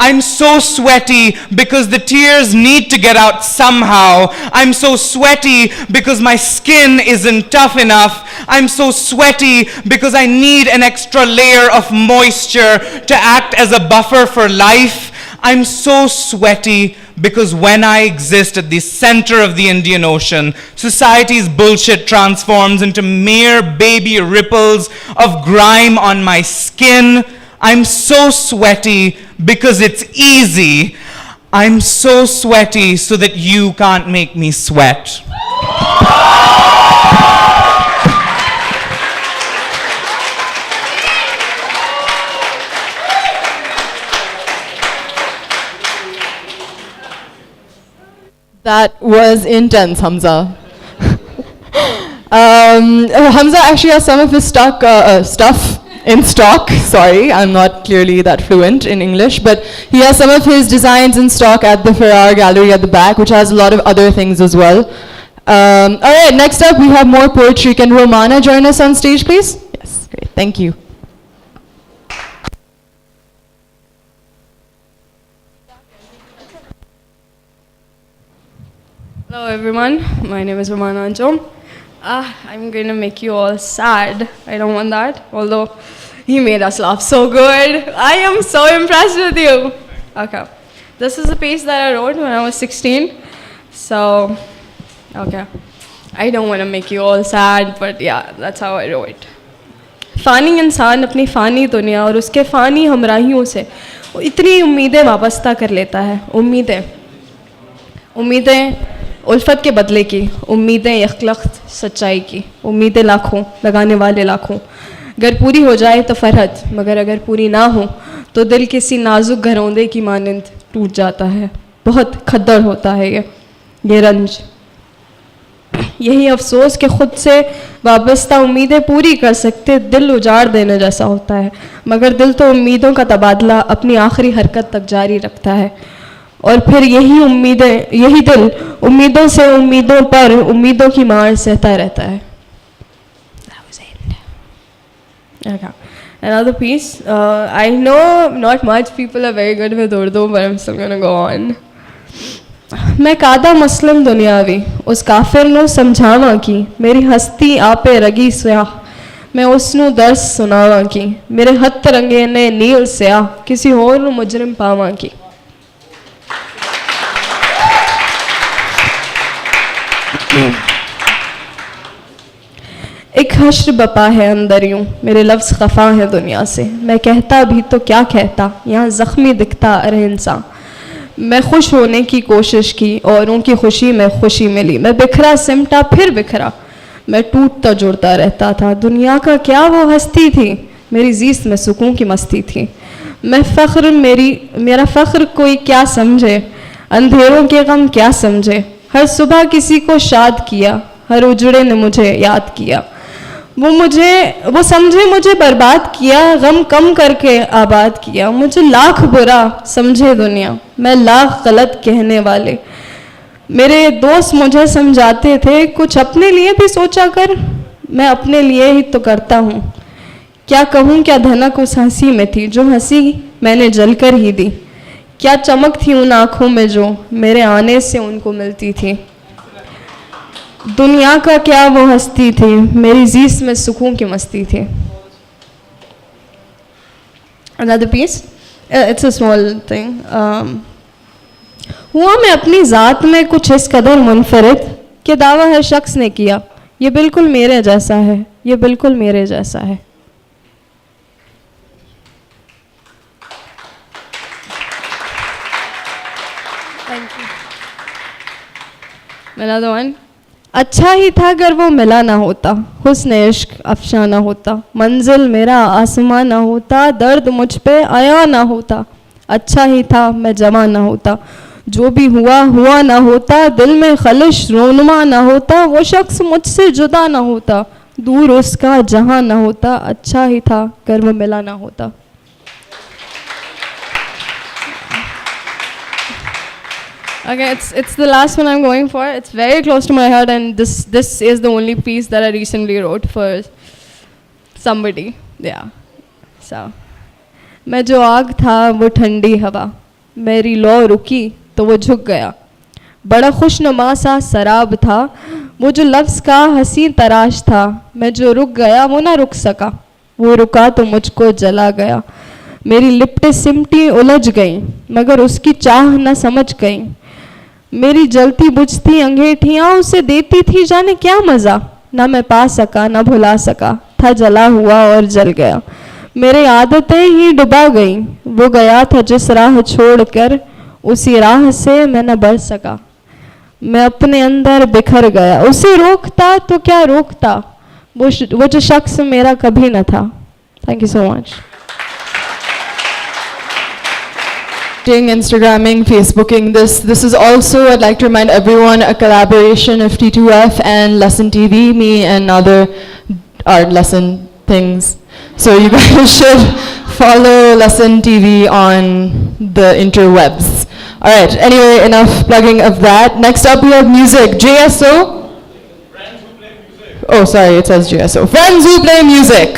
[SPEAKER 13] I'm so sweaty because the tears need to get out somehow. I'm so sweaty because my skin isn't tough enough. I'm so sweaty because I need an extra layer of moisture to act as a buffer for life. I'm so sweaty because when I exist at the center of the Indian Ocean, society's bullshit transforms into mere baby ripples of grime on my skin. I'm so sweaty because it's easy. I'm so sweaty so that you can't make me sweat.
[SPEAKER 1] That was intense, Hamza. Hamza actually has some of his stuff in stock. Sorry, I'm not clearly that fluent in English, but he has some of his designs in stock at the Ferrar Gallery at the back, which has a lot of other things as well. All right, next up we have more poetry. Can Romana join us on stage, please? Yes, great. Thank you.
[SPEAKER 14] Hello everyone, my name is Romana Anjom. I'm going to make you all sad. I don't want that, although he made us laugh so good. I am so impressed with you. Okay, this is a piece that I wrote when I was 16. So, okay, I don't want to make you all sad, but yeah, that's how I wrote it. फ़ानी इंसान अपनी फ़ानी दुनिया और उसके फ़ानी हमराहियों से इतनी उम्मीदें वाबस्ता कर लेता है। उम्मीदें उल्फत के बदले की, उम्मीदें यखलख्त सच्चाई की, उम्मीदें लाखों लगाने वाले लाखों। अगर पूरी हो जाए तो फरहत, मगर अगर पूरी ना हो तो दिल किसी नाजुक घरौंदे की मानंद टूट जाता है। बहुत खद्दड़ होता है ये रंज, यही अफसोस कि खुद से वाबस्ता उम्मीदें पूरी कर सकते दिल उजाड़ देने जैसा होता है, मगर दिल तो उम्मीदों का तबादला अपनी आखिरी हरकत तक जारी रखता है। और फिर यही उम्मीदें, यही दिल उम्मीदों से उम्मीदों पर उम्मीदों की मार सहता रहता है। Okay. Another piece. I know not much people are very good with Urdu, but I'm still gonna go on. मैं कादा मसलम दुनियावी उस काफिर नु समझावा की, मेरी हस्ती आपे रगी स्याह मैं उसनु दर्स सुनावा की, मेरे हथ रंगे ने नील स्याह किसी और नु मुजरिम पावा की। एक हश्र बपा है अंदर यूं, मेरे लफ्ज़ खफा है दुनिया से, मैं कहता भी तो क्या कहता, यहाँ ज़ख्मी दिखता अरे इंसान। मैं खुश होने की कोशिश की, औरों की खुशी में खुशी मिली, मैं बिखरा सिमटा फिर बिखरा, मैं टूटता जुड़ता रहता था। दुनिया का क्या वो हस्ती थी, मेरी ज़ीस्त में सुकून की मस्ती थी। मेरा फ़ख्र कोई क्या समझे, अंधेरों के गम क्या समझे, हर सुबह किसी को शाद किया, हर उजड़े ने मुझे याद किया। वो समझे मुझे बर्बाद किया, गम कम करके आबाद किया। मुझे लाख बुरा समझे दुनिया, मैं लाख गलत कहने वाले। मेरे दोस्त मुझे समझाते थे कुछ अपने लिए भी सोचा कर, मैं अपने लिए ही तो करता हूँ। क्या कहूँ क्या धनक उस हंसी में थी, जो हंसी मैंने जलकर ही दी। क्या चमक थी उन आँखों में जो मेरे आने से उनको मिलती थी। दुनिया का क्या वो हस्ती थी, मेरी ज़ीस्त में सुकून की मस्ती थी। Another piece, it's a small thing. हुआ मैं अपनी ज़ात में कुछ इस कदर मुनफरिद कि दावा हर शख्स ने किया, ये बिल्कुल मेरे जैसा है, ये बिल्कुल मेरे जैसा है। Thank you. Another one. अच्छा ही था अगर वो मिला ना होता, हुस्न इश्क अफशा ना होता, मंजिल मेरा आसमां ना होता, दर्द मुझ पे आया ना होता। अच्छा ही था मैं जमा ना होता, जो भी हुआ हुआ ना होता, दिल में खलिश रोनुमा ना होता, वो शख्स मुझसे जुदा ना होता, दूर उसका जहां ना होता। अच्छा ही था अगर वो मिला ना होता। Okay, it's the last one I'm going for. It's very close to my heart, and this is the only piece that I recently wrote for somebody. Yeah. So, मैं जो आग था वो ठंडी हवा, मेरी लौ रुकी तो वो झुक गया। बड़ा खुशनुमा सा शराब था, वो जो लफ्ज़ का हसीन तराश था, मैं जो रुक गया वो ना रुक सका, वो रुका तो मुझको जला गया। मेरी लिपटें सिमटी उलझ गईं, मगर उसकी चाह न समझ गईं। मेरी जलती बुझती अंगेठियाँ उसे देती थी जाने क्या मज़ा, ना मैं पा सका ना भुला सका, था जला हुआ और जल गया। मेरी आदतें ही डुबा गईं, वो गया था जिस राह छोड़कर, उसी राह से मैं न बढ़ सका। मैं अपने अंदर बिखर गया, उसे रोकता तो क्या रोकता, वो जो शख्स मेरा कभी न था। Thank you so much.
[SPEAKER 1] connecting, Instagramming, Facebooking this. This is also, I'd like to remind everyone, a collaboration of T2F and Lesson TV, me and other art lesson things. So you guys should follow Lesson TV on the interwebs. All right, anyway, enough plugging of that. Next up we have music. JSO? Oh, sorry, it says JSO. Friends Who Play Music.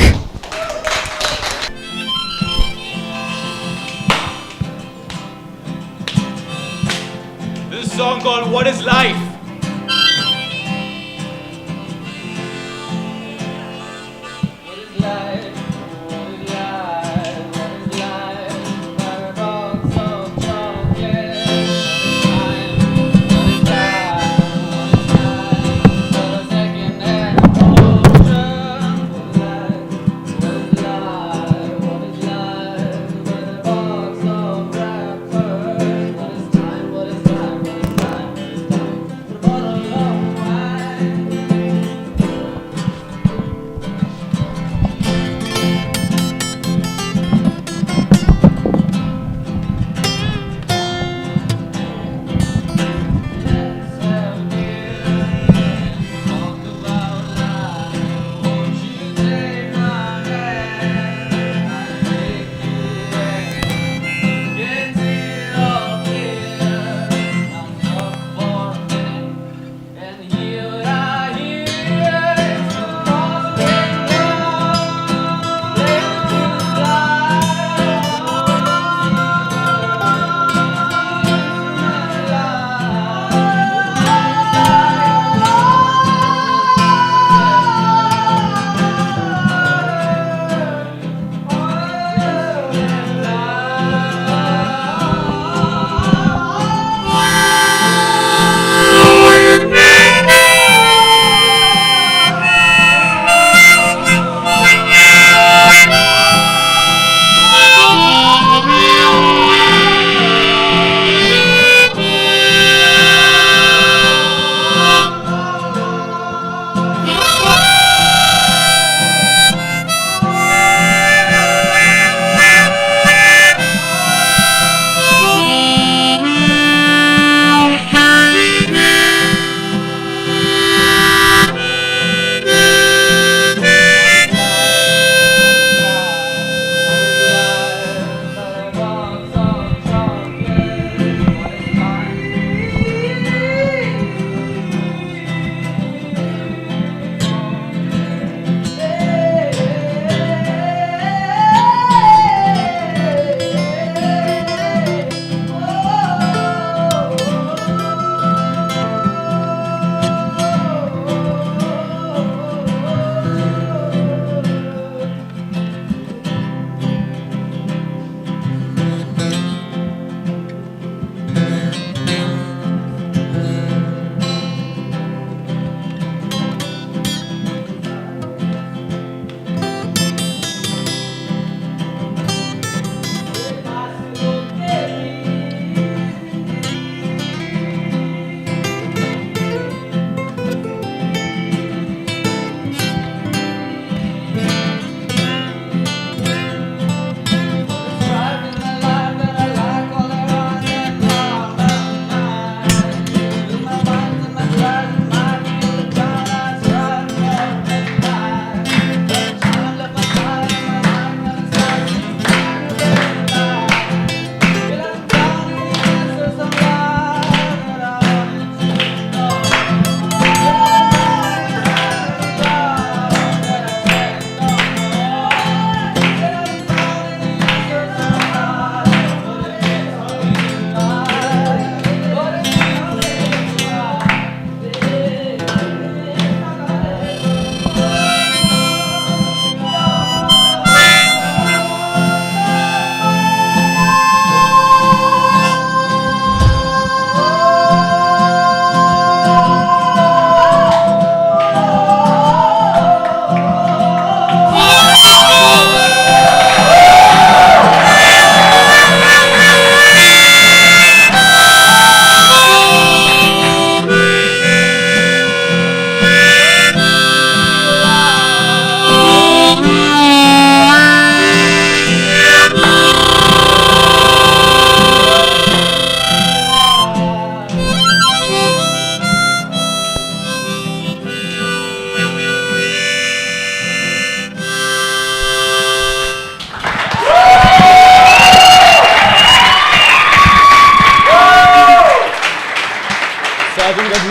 [SPEAKER 15] This is a song called What is Life?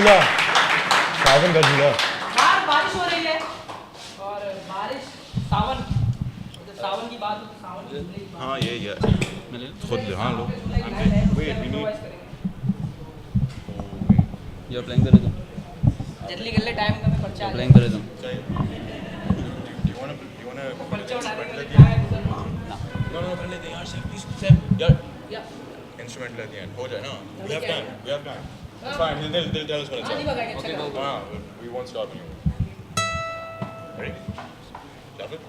[SPEAKER 15] झूला सावन का झूला
[SPEAKER 10] बाहर बारिश हो रही है और बारिश सावन सावन की बात हो तो सावन की झूले की बात।
[SPEAKER 15] हाँ ये खुद हाँ लो
[SPEAKER 10] You're playing the rhythm. जल्दी कर ले टाइम कम है पर्चा playing the rhythm.
[SPEAKER 15] No, कर लेते हैं यार Sam यार instrument लेते हैं हो जाए ना we have time it's fine they'll tell us when it's on we won't stop you ready David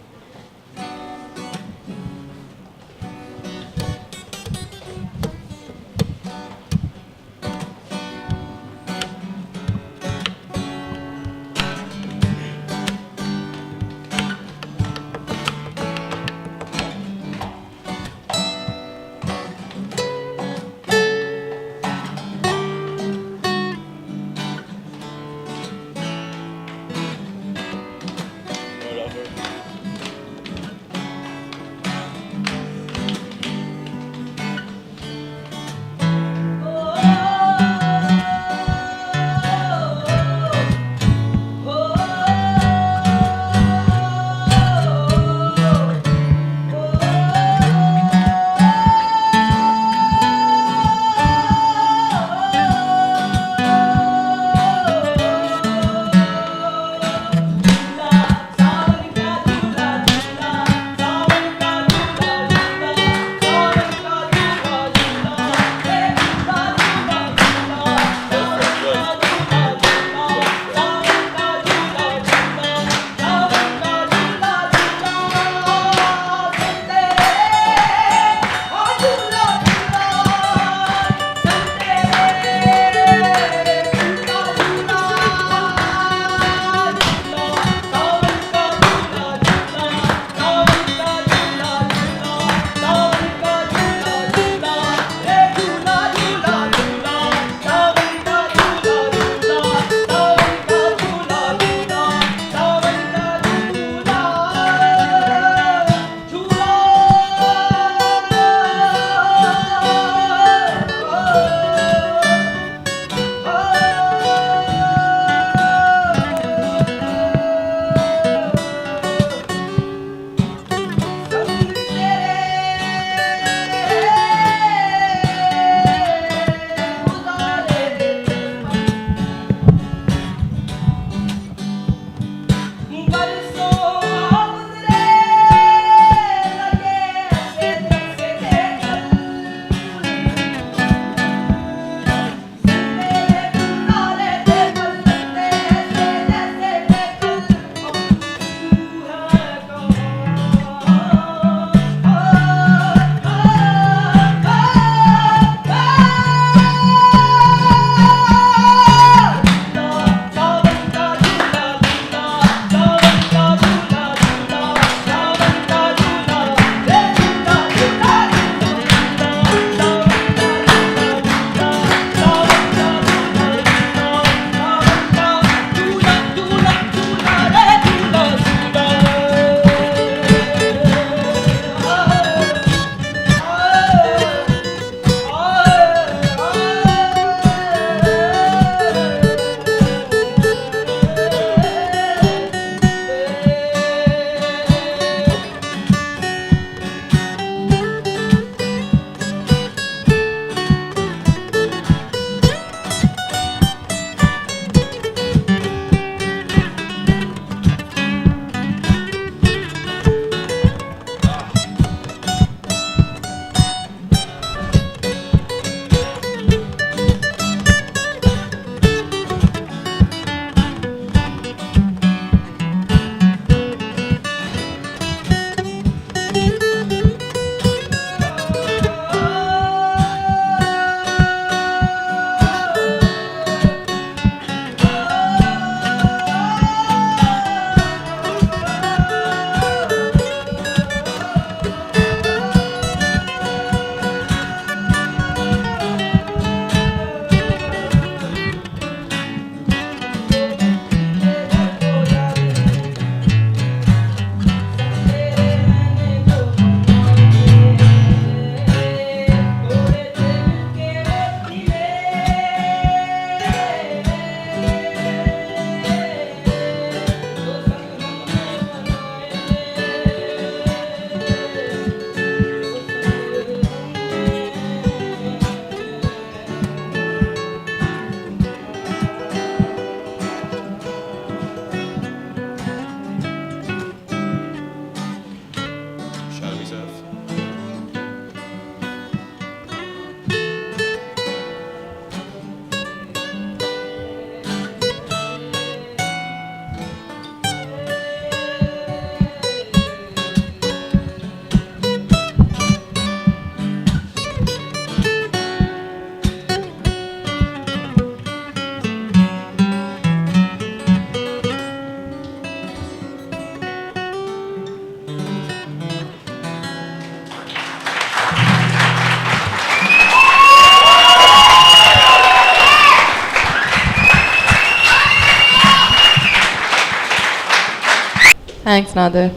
[SPEAKER 1] Thanks, Nader.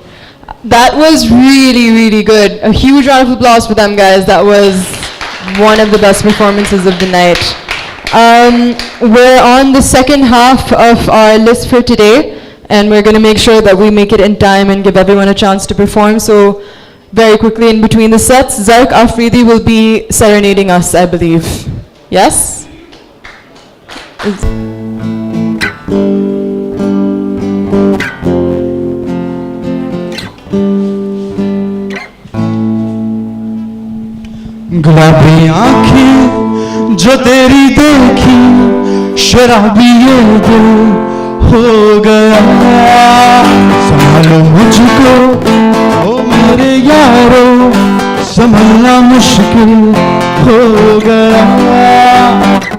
[SPEAKER 1] That was really, really good. A huge round of applause for them, guys. That was one of the best performances of the night. We're on the second half of our list for today, and we're going to make sure that we make it in time and give everyone a chance to perform. So, very quickly in between the sets, Zarq Afridi will be serenading us, I believe. Yes?
[SPEAKER 12] गुलाबी आंखें जो तेरी देखी शराबी ये दिल हो गया संभालो मुझको ओ मेरे यारो संभलना मुश्किल हो गया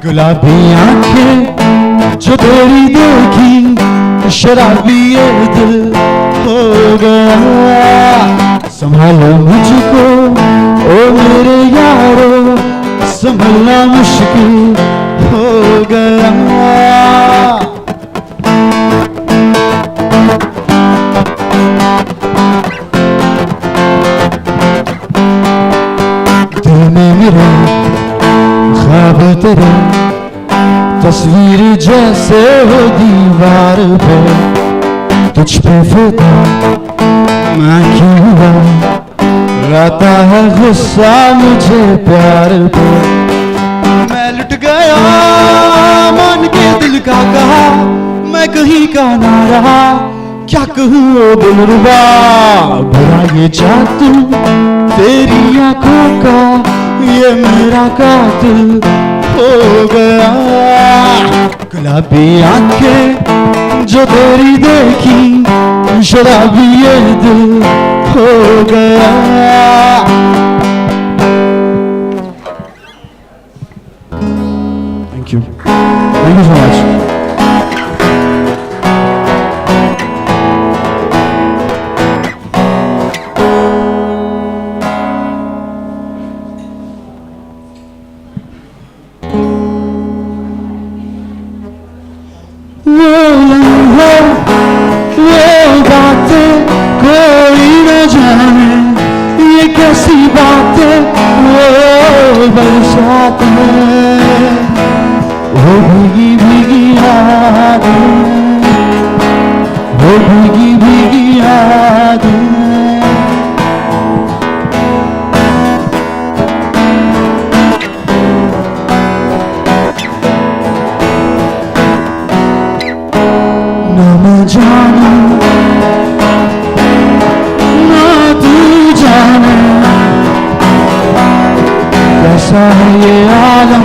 [SPEAKER 12] गुलाबी आंखें जो तेरी देखी शराबी ये दिल हो गया संभालो मुझको ओ मेरे यारो संभलना मुश्किल हो गया दिल में मेरे ख्वाब तेरे तस्वीर जैसे हो दीवार पे तुझ पे फिदा मैं क्यों हुआ लाता है गुस्सा मुझे प्यार पे मैं लुट गया मान के दिल का कहा मैं कहीं का ना रहा क्या कहूँ ओ दिलरुबा बुरा ये जादू तेरी आंखों का ये मेरा कातिल हो गया गुलाबी आंखें जो तेरी देखी शराबी ये दिल हो गया Thank you. Thank you so much. कैसी बात वो बरसात में वो भीगी भीगी यादें वो भीगी भीगी यादें ना मैं जानूं कैसा है ये आलम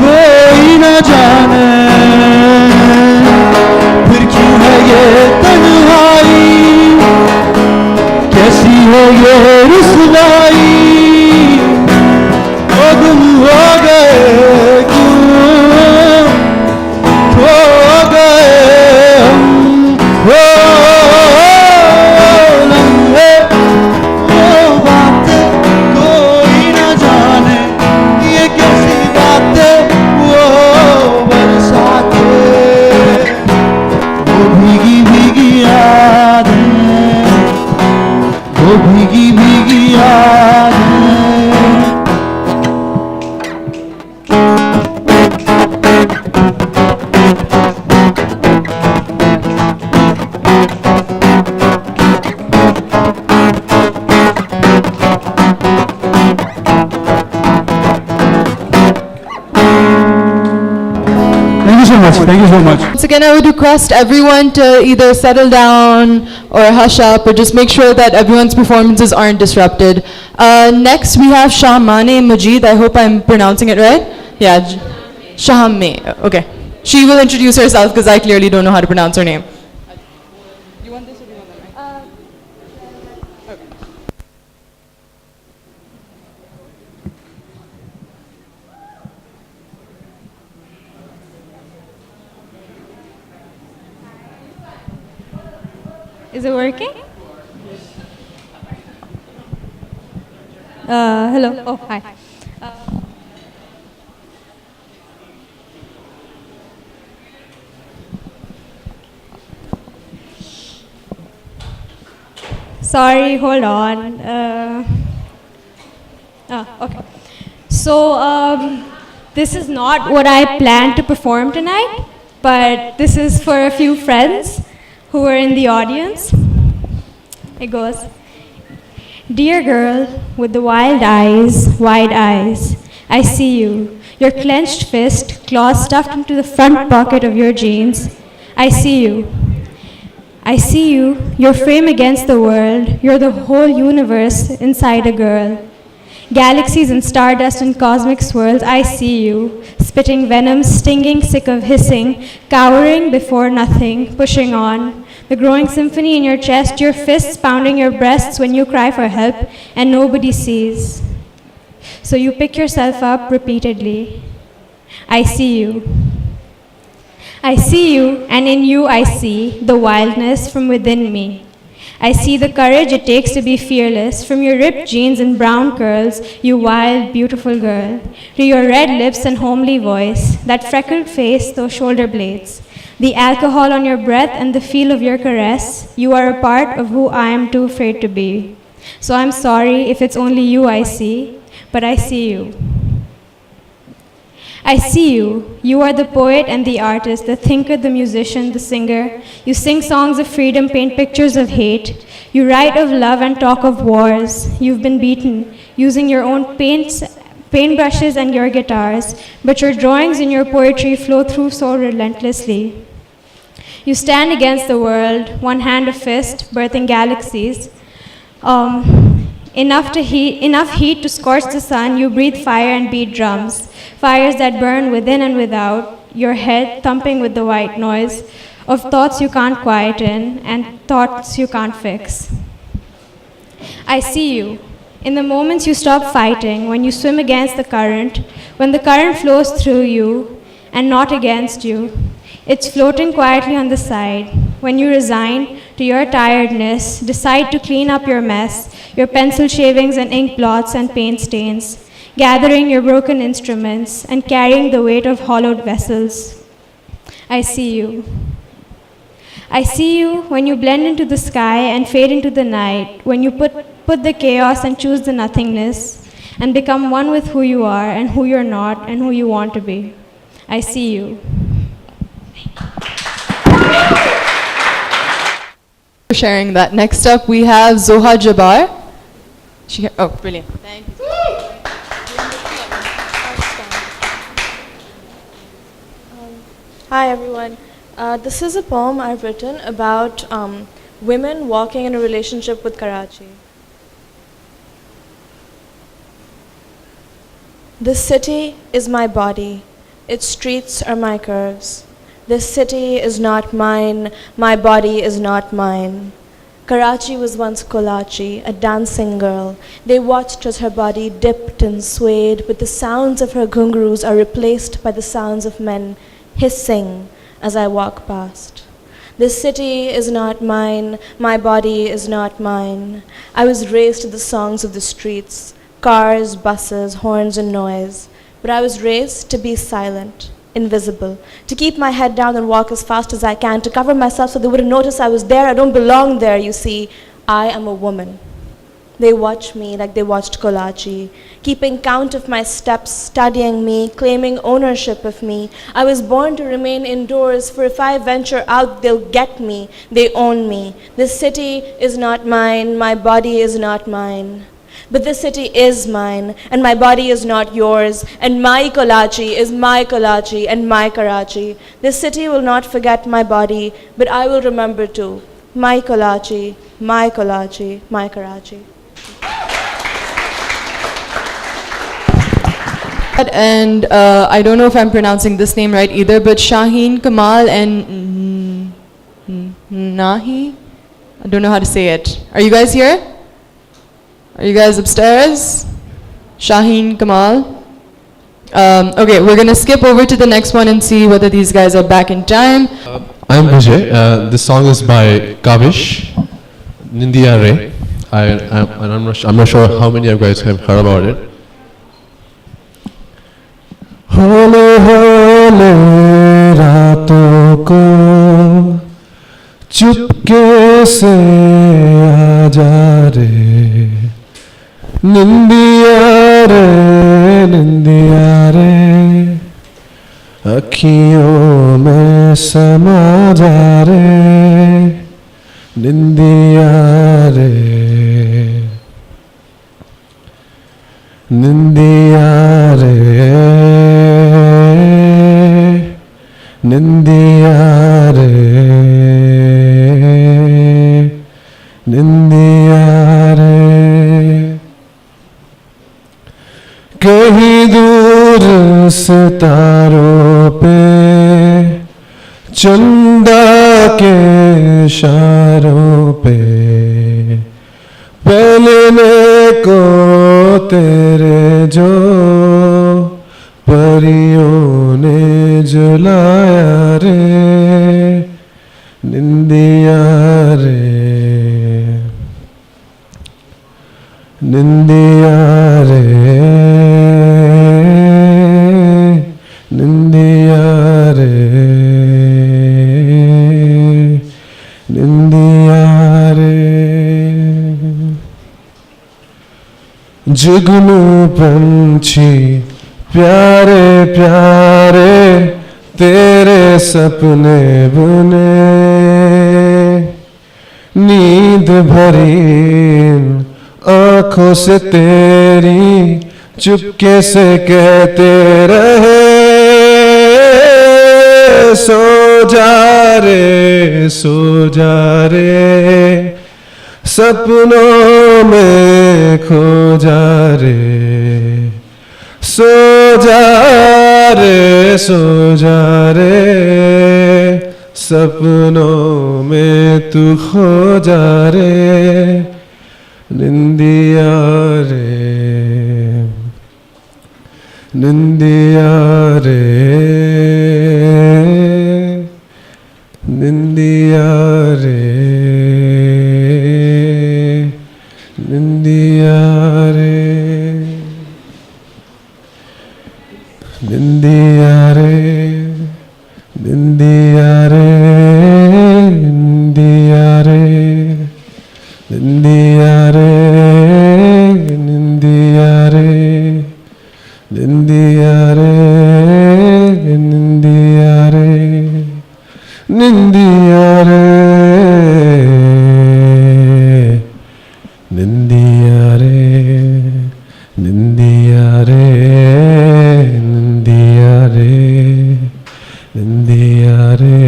[SPEAKER 12] कोई न जाने फिर क्यों है ये तन्हाई कैसी है ये रुसवाई ओ गुम हो गए क्यों खो गए हम हो भीगी भीगी यादें Thank you so much.
[SPEAKER 1] Once again, I would request everyone to either settle down or hush up or just make sure that everyone's performances aren't disrupted. Next, we have Shahmane Majid. I hope I'm pronouncing it right. Yeah, Shahame. Okay. She will introduce herself because I clearly don't know how to pronounce her name. Do you want this or do you want that?
[SPEAKER 16] Is it working? Hello. Oh, hi. Sorry, hold on. Okay. So, this is not what I planned to perform tonight, but this is for a few friends who are in the audience. It goes. Dear girl with the wide eyes, I see you. Your clenched fist, claws stuffed into the front pocket of your jeans. I see you. I see you, your frame against the world. You're the whole universe inside a girl. Galaxies and stardust and cosmic swirls, I see you. Spitting venom, stinging, sick of hissing, cowering before nothing, pushing on. The growing symphony in your chest, your fists pounding your breasts when you cry for help, and nobody sees. So you pick yourself up repeatedly. I see you. I see you, and in you I see the wildness from within me. I see the courage it takes to be fearless, from your ripped jeans and brown curls, you wild, beautiful girl, to your red lips and homely voice, that freckled face, those shoulder blades, the alcohol on your breath and the feel of your caress. You are a part of who I am too afraid to be. So I'm sorry if it's only you I see, but I see you. I see you. You are the poet and the artist, the thinker, the musician, the singer. You sing songs of freedom, paint pictures of hate. You write of love and talk of wars. You've been beaten, using your own paintbrushes and your guitars, but your drawings and your poetry flow through so relentlessly. You stand against the world, one hand a fist, birthing galaxies. Enough heat to scorch the sun, you breathe fire and beat drums. Fires that burn within and without, your head thumping with the white noise of thoughts you can't quieten and thoughts you can't fix. I see you. In the moments you stop fighting, when you swim against the current, when the current flows through you and not against you, it's floating quietly on the side. When you resign to your tiredness, decide to clean up your mess, your pencil shavings and ink blots and paint stains, gathering your broken instruments and carrying the weight of hollowed vessels. I see you. I see you when you blend into the sky and fade into the night, when you put the chaos and choose the nothingness and become one with who you are and who you're not and who you want to be. I see you.
[SPEAKER 1] For sharing that. Next up, we have Zoha Jabbar. Oh, brilliant. Thank you.
[SPEAKER 17] Hi everyone. This is a poem I've written about women walking in a relationship with Karachi. This city is my body. Its streets are my curves. This city is not mine. My body is not mine. Karachi was once Kolachi, a dancing girl. They watched as her body dipped and swayed, but the sounds of her ghungroos are replaced by the sounds of men hissing as I walk past. This city is not mine. My body is not mine. I was raised to the songs of the streets, cars, buses, horns, and noise. But I was raised to be silent, invisible, to keep my head down and walk as fast as I can, to cover myself so they wouldn't notice I was there. I don't belong there, you see. I am a woman. They watch me like they watched Kolachi, keeping count of my steps, studying me, claiming ownership of me. I was born to remain indoors, for if I venture out, they'll get me. They own me. This city is not mine. My body is not mine. But this city is mine, and my body is not yours, and my Kolachi is my Kolachi and my Karachi. This city will not forget my body, but I will remember too. My Kolachi, my Kolachi, my Karachi.
[SPEAKER 1] And I don't know if I'm pronouncing this name right either, but Shaheen, Kamal, and Nahi? I don't know how to say it. Are you guys here? Are you guys upstairs? Shaheen, Kamal? Okay, we're going to skip over to the next one and see whether these guys are back in time.
[SPEAKER 18] I'm Vijay. This song is by Kavish, Nindiya Ray. I'm not sure how many of you guys have heard about it.
[SPEAKER 12] होले होले रातों को
[SPEAKER 18] चुपके से आ जा रे निंदिया रे निंदिया रे अखियों में समा जा रे निंदिया रे निंदिया रे निंदिया रे निंदिया रे कहीं दूर सितारों पे चंदा के इशारों पे पहले को तेरे जो परियों ने जलाया रे निंदिया रे निंदिया रे निंदिया रे निंदिया रे जुगनू पंछी प्यारे प्यारे तेरे सपने बुने नींद भरी आंखों से तेरी चुपके से कहते रहे सो जा रे सपनों में खो जा रे सो जा रे सपनों में तू खो जा रे निंदिया रे निंदिया रे निंदिया रे निंदिया रे निंदिया रे निंदिया रे निंदिया रे निंदिया रे निंदिया रे निंदिया रे निंदिया रे निंदिया रे निंदिया रे निंदिया रे निंदिया रे निंदिया रे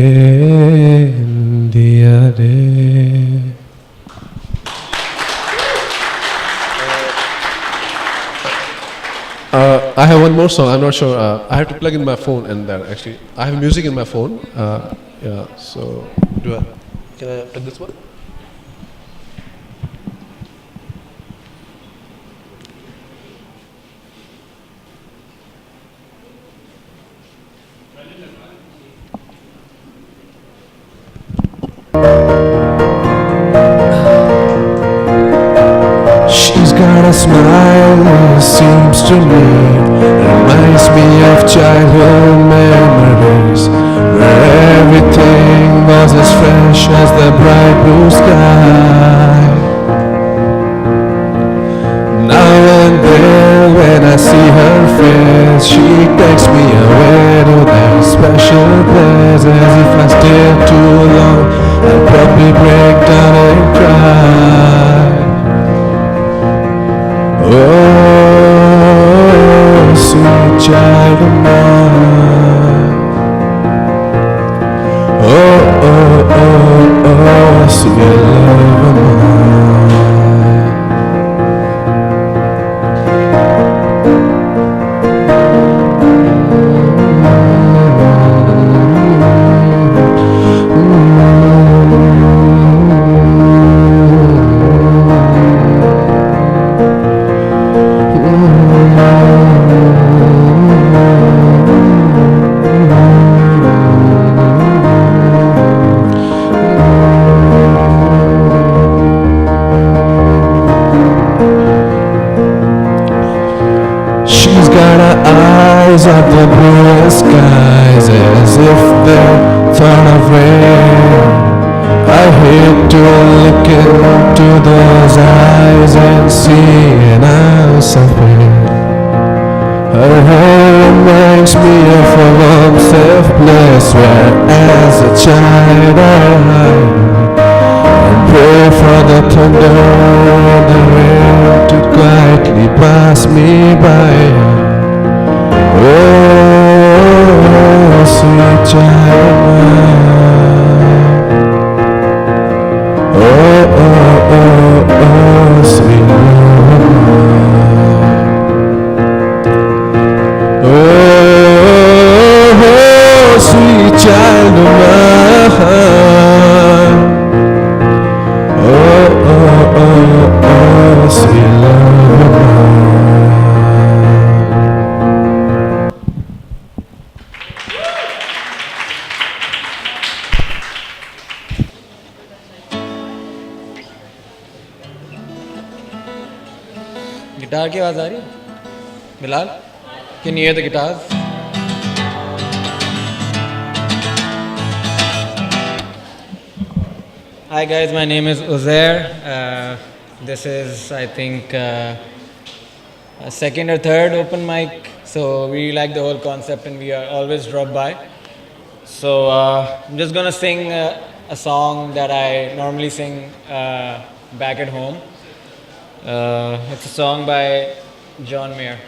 [SPEAKER 18] निंदिया रे I have one more song. I'm not sure. I have to plug in my phone, and that actually I have music in my phone. Yeah. So can I plug this one? She's got a smile, it seems to me, reminds me of childhood memories, where everything was as fresh as the bright blue sky. Now and then when I see her face, she takes me away to that special place. As if I stay too long, I'll probably break down and cry. Oh, sweet child of mine. Oh, oh, oh, oh, sweet love of mine. She's got her eyes of the bluest skies, as if they're thought of rain. I to look into those eyes and see an ounce of pain. Her hair reminds me of a warm, safe place where as a child I hide and pray for the thunder and the rain to quietly pass me by. Oh, sweet child mine. Oh, oh, oh, oh, sweet love mine. Oh, sweet child of mine. Oh, oh, oh, oh, sweet love of mine.
[SPEAKER 10] Guitar की आवाज़ आ रही है? Bilal, can you hear the guitars? Hi guys, my name is Uzair. This is, I think, a second or third open mic. So we like the whole concept and we are always drop by. So I'm just gonna sing a song that I normally sing back at home. It's a song by John Mayer.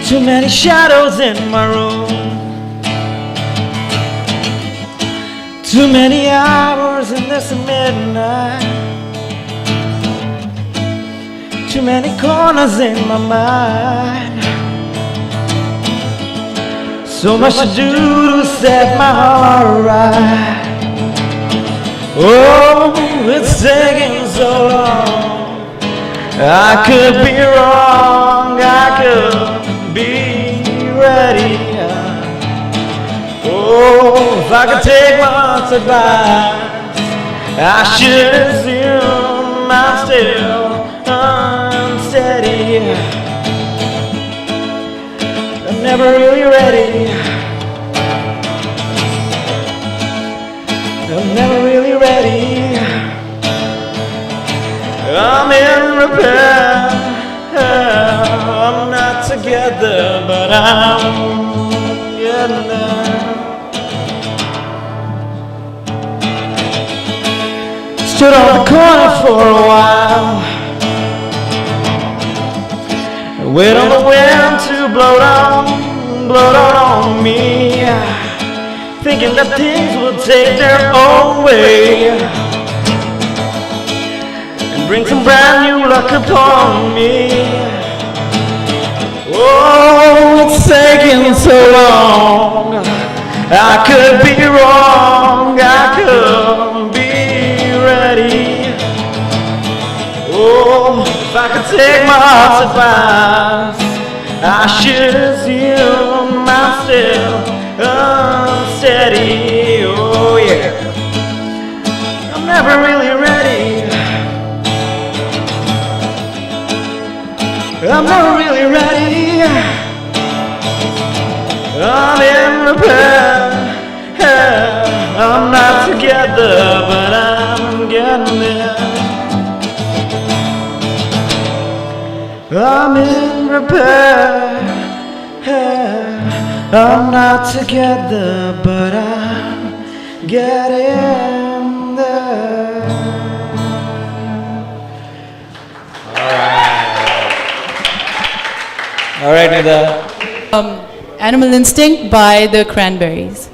[SPEAKER 12] Too many shadows in my room. Too many hours in this midnight. Too many corners in my mind. So much to do to set my heart right. Oh, it's taking so long. I could be wrong, I could be ready. Oh, if I could take one's advice, I should assume I'm still unsteady. I'm never really ready. I'm never really ready. I'm in repair. I'm not together, but I'm getting there. Stood on the corner for a while, wait on the wind to blow down on me, thinking that things would take their own way and bring some brand new luck upon me. Oh, it's taking so long. I could be wrong, I could be ready. Oh, if I could take my heart's advice, I should assume I'm still unsteady. Oh yeah, I'm never really ready. I'm never really ready. I'm in repair. I'm not together, but I'm getting there. I'm in repair. I'm not together, but I'm getting there.
[SPEAKER 10] All right, Nida.
[SPEAKER 19] Animal Instinct by the Cranberries.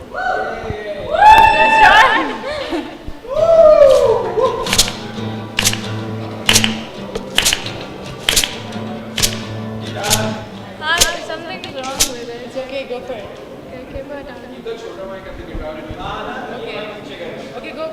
[SPEAKER 14] Something is wrong with it. It's okay, go for it. Okay, but okay, go.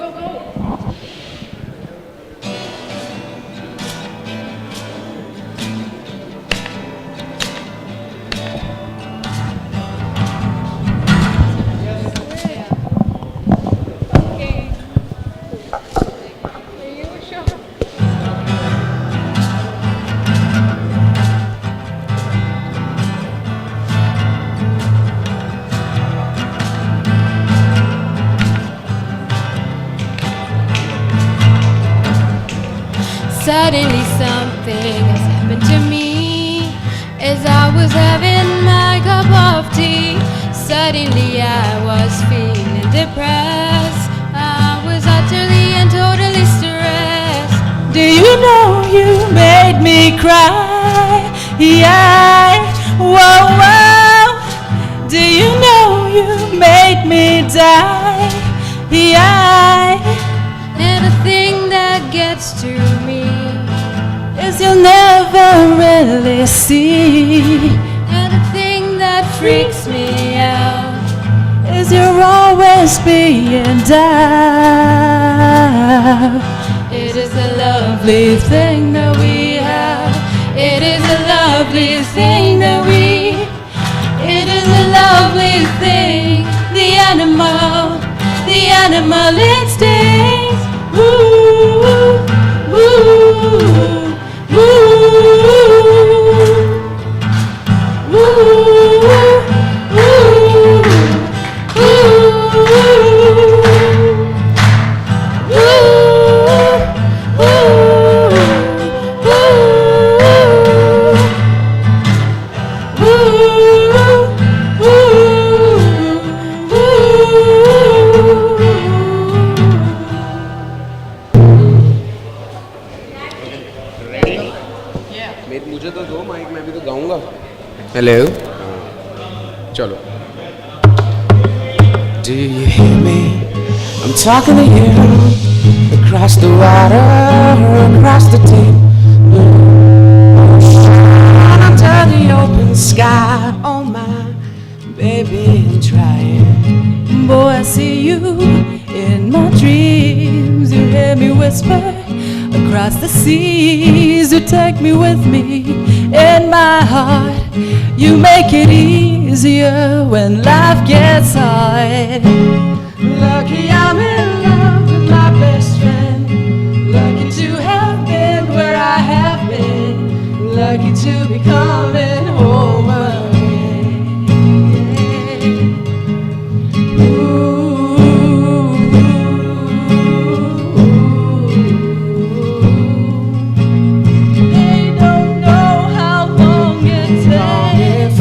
[SPEAKER 20] Suddenly something has happened to me. As I was having my cup of tea, suddenly I was feeling depressed. I was utterly and totally stressed.
[SPEAKER 12] Do you know you made me cry? Yeah. Whoa, whoa. Do you know you made me die? Yeah.
[SPEAKER 20] And the thing that gets to me
[SPEAKER 12] is you'll never really see.
[SPEAKER 20] And the thing that freaks me out
[SPEAKER 12] is you're always being down.
[SPEAKER 20] It is a
[SPEAKER 12] Lovely thing that we have.
[SPEAKER 20] It is a lovely thing that we. It is a lovely thing. The animal instinct. Ooh, ooh,
[SPEAKER 21] मुझे तो दो mic, मैं भी तो गाऊंगा. Hello, चलो. Do you hear me? I'm talking to you across the water, across the deep blue ocean, under the open sky. Oh my baby, trying.
[SPEAKER 12] Boy, I see you in my dreams. You hear me whisper across the seas. You take me with me in my heart. You make it easier when life gets hard. Lucky I'm in love with my best friend. Lucky to have been where I have been. Lucky to be coming home again. They don't know how long it takes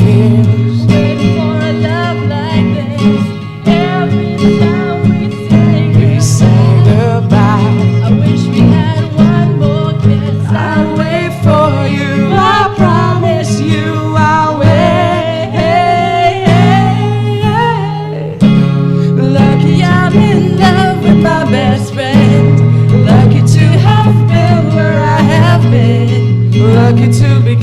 [SPEAKER 12] waiting for a love like this. Every time we say
[SPEAKER 21] goodbye,
[SPEAKER 12] I wish we had one more kiss. I'll wait for you. I promise you I'll wait. Lucky I'm in love with my best friend. Lucky to have been where I have been. Lucky to be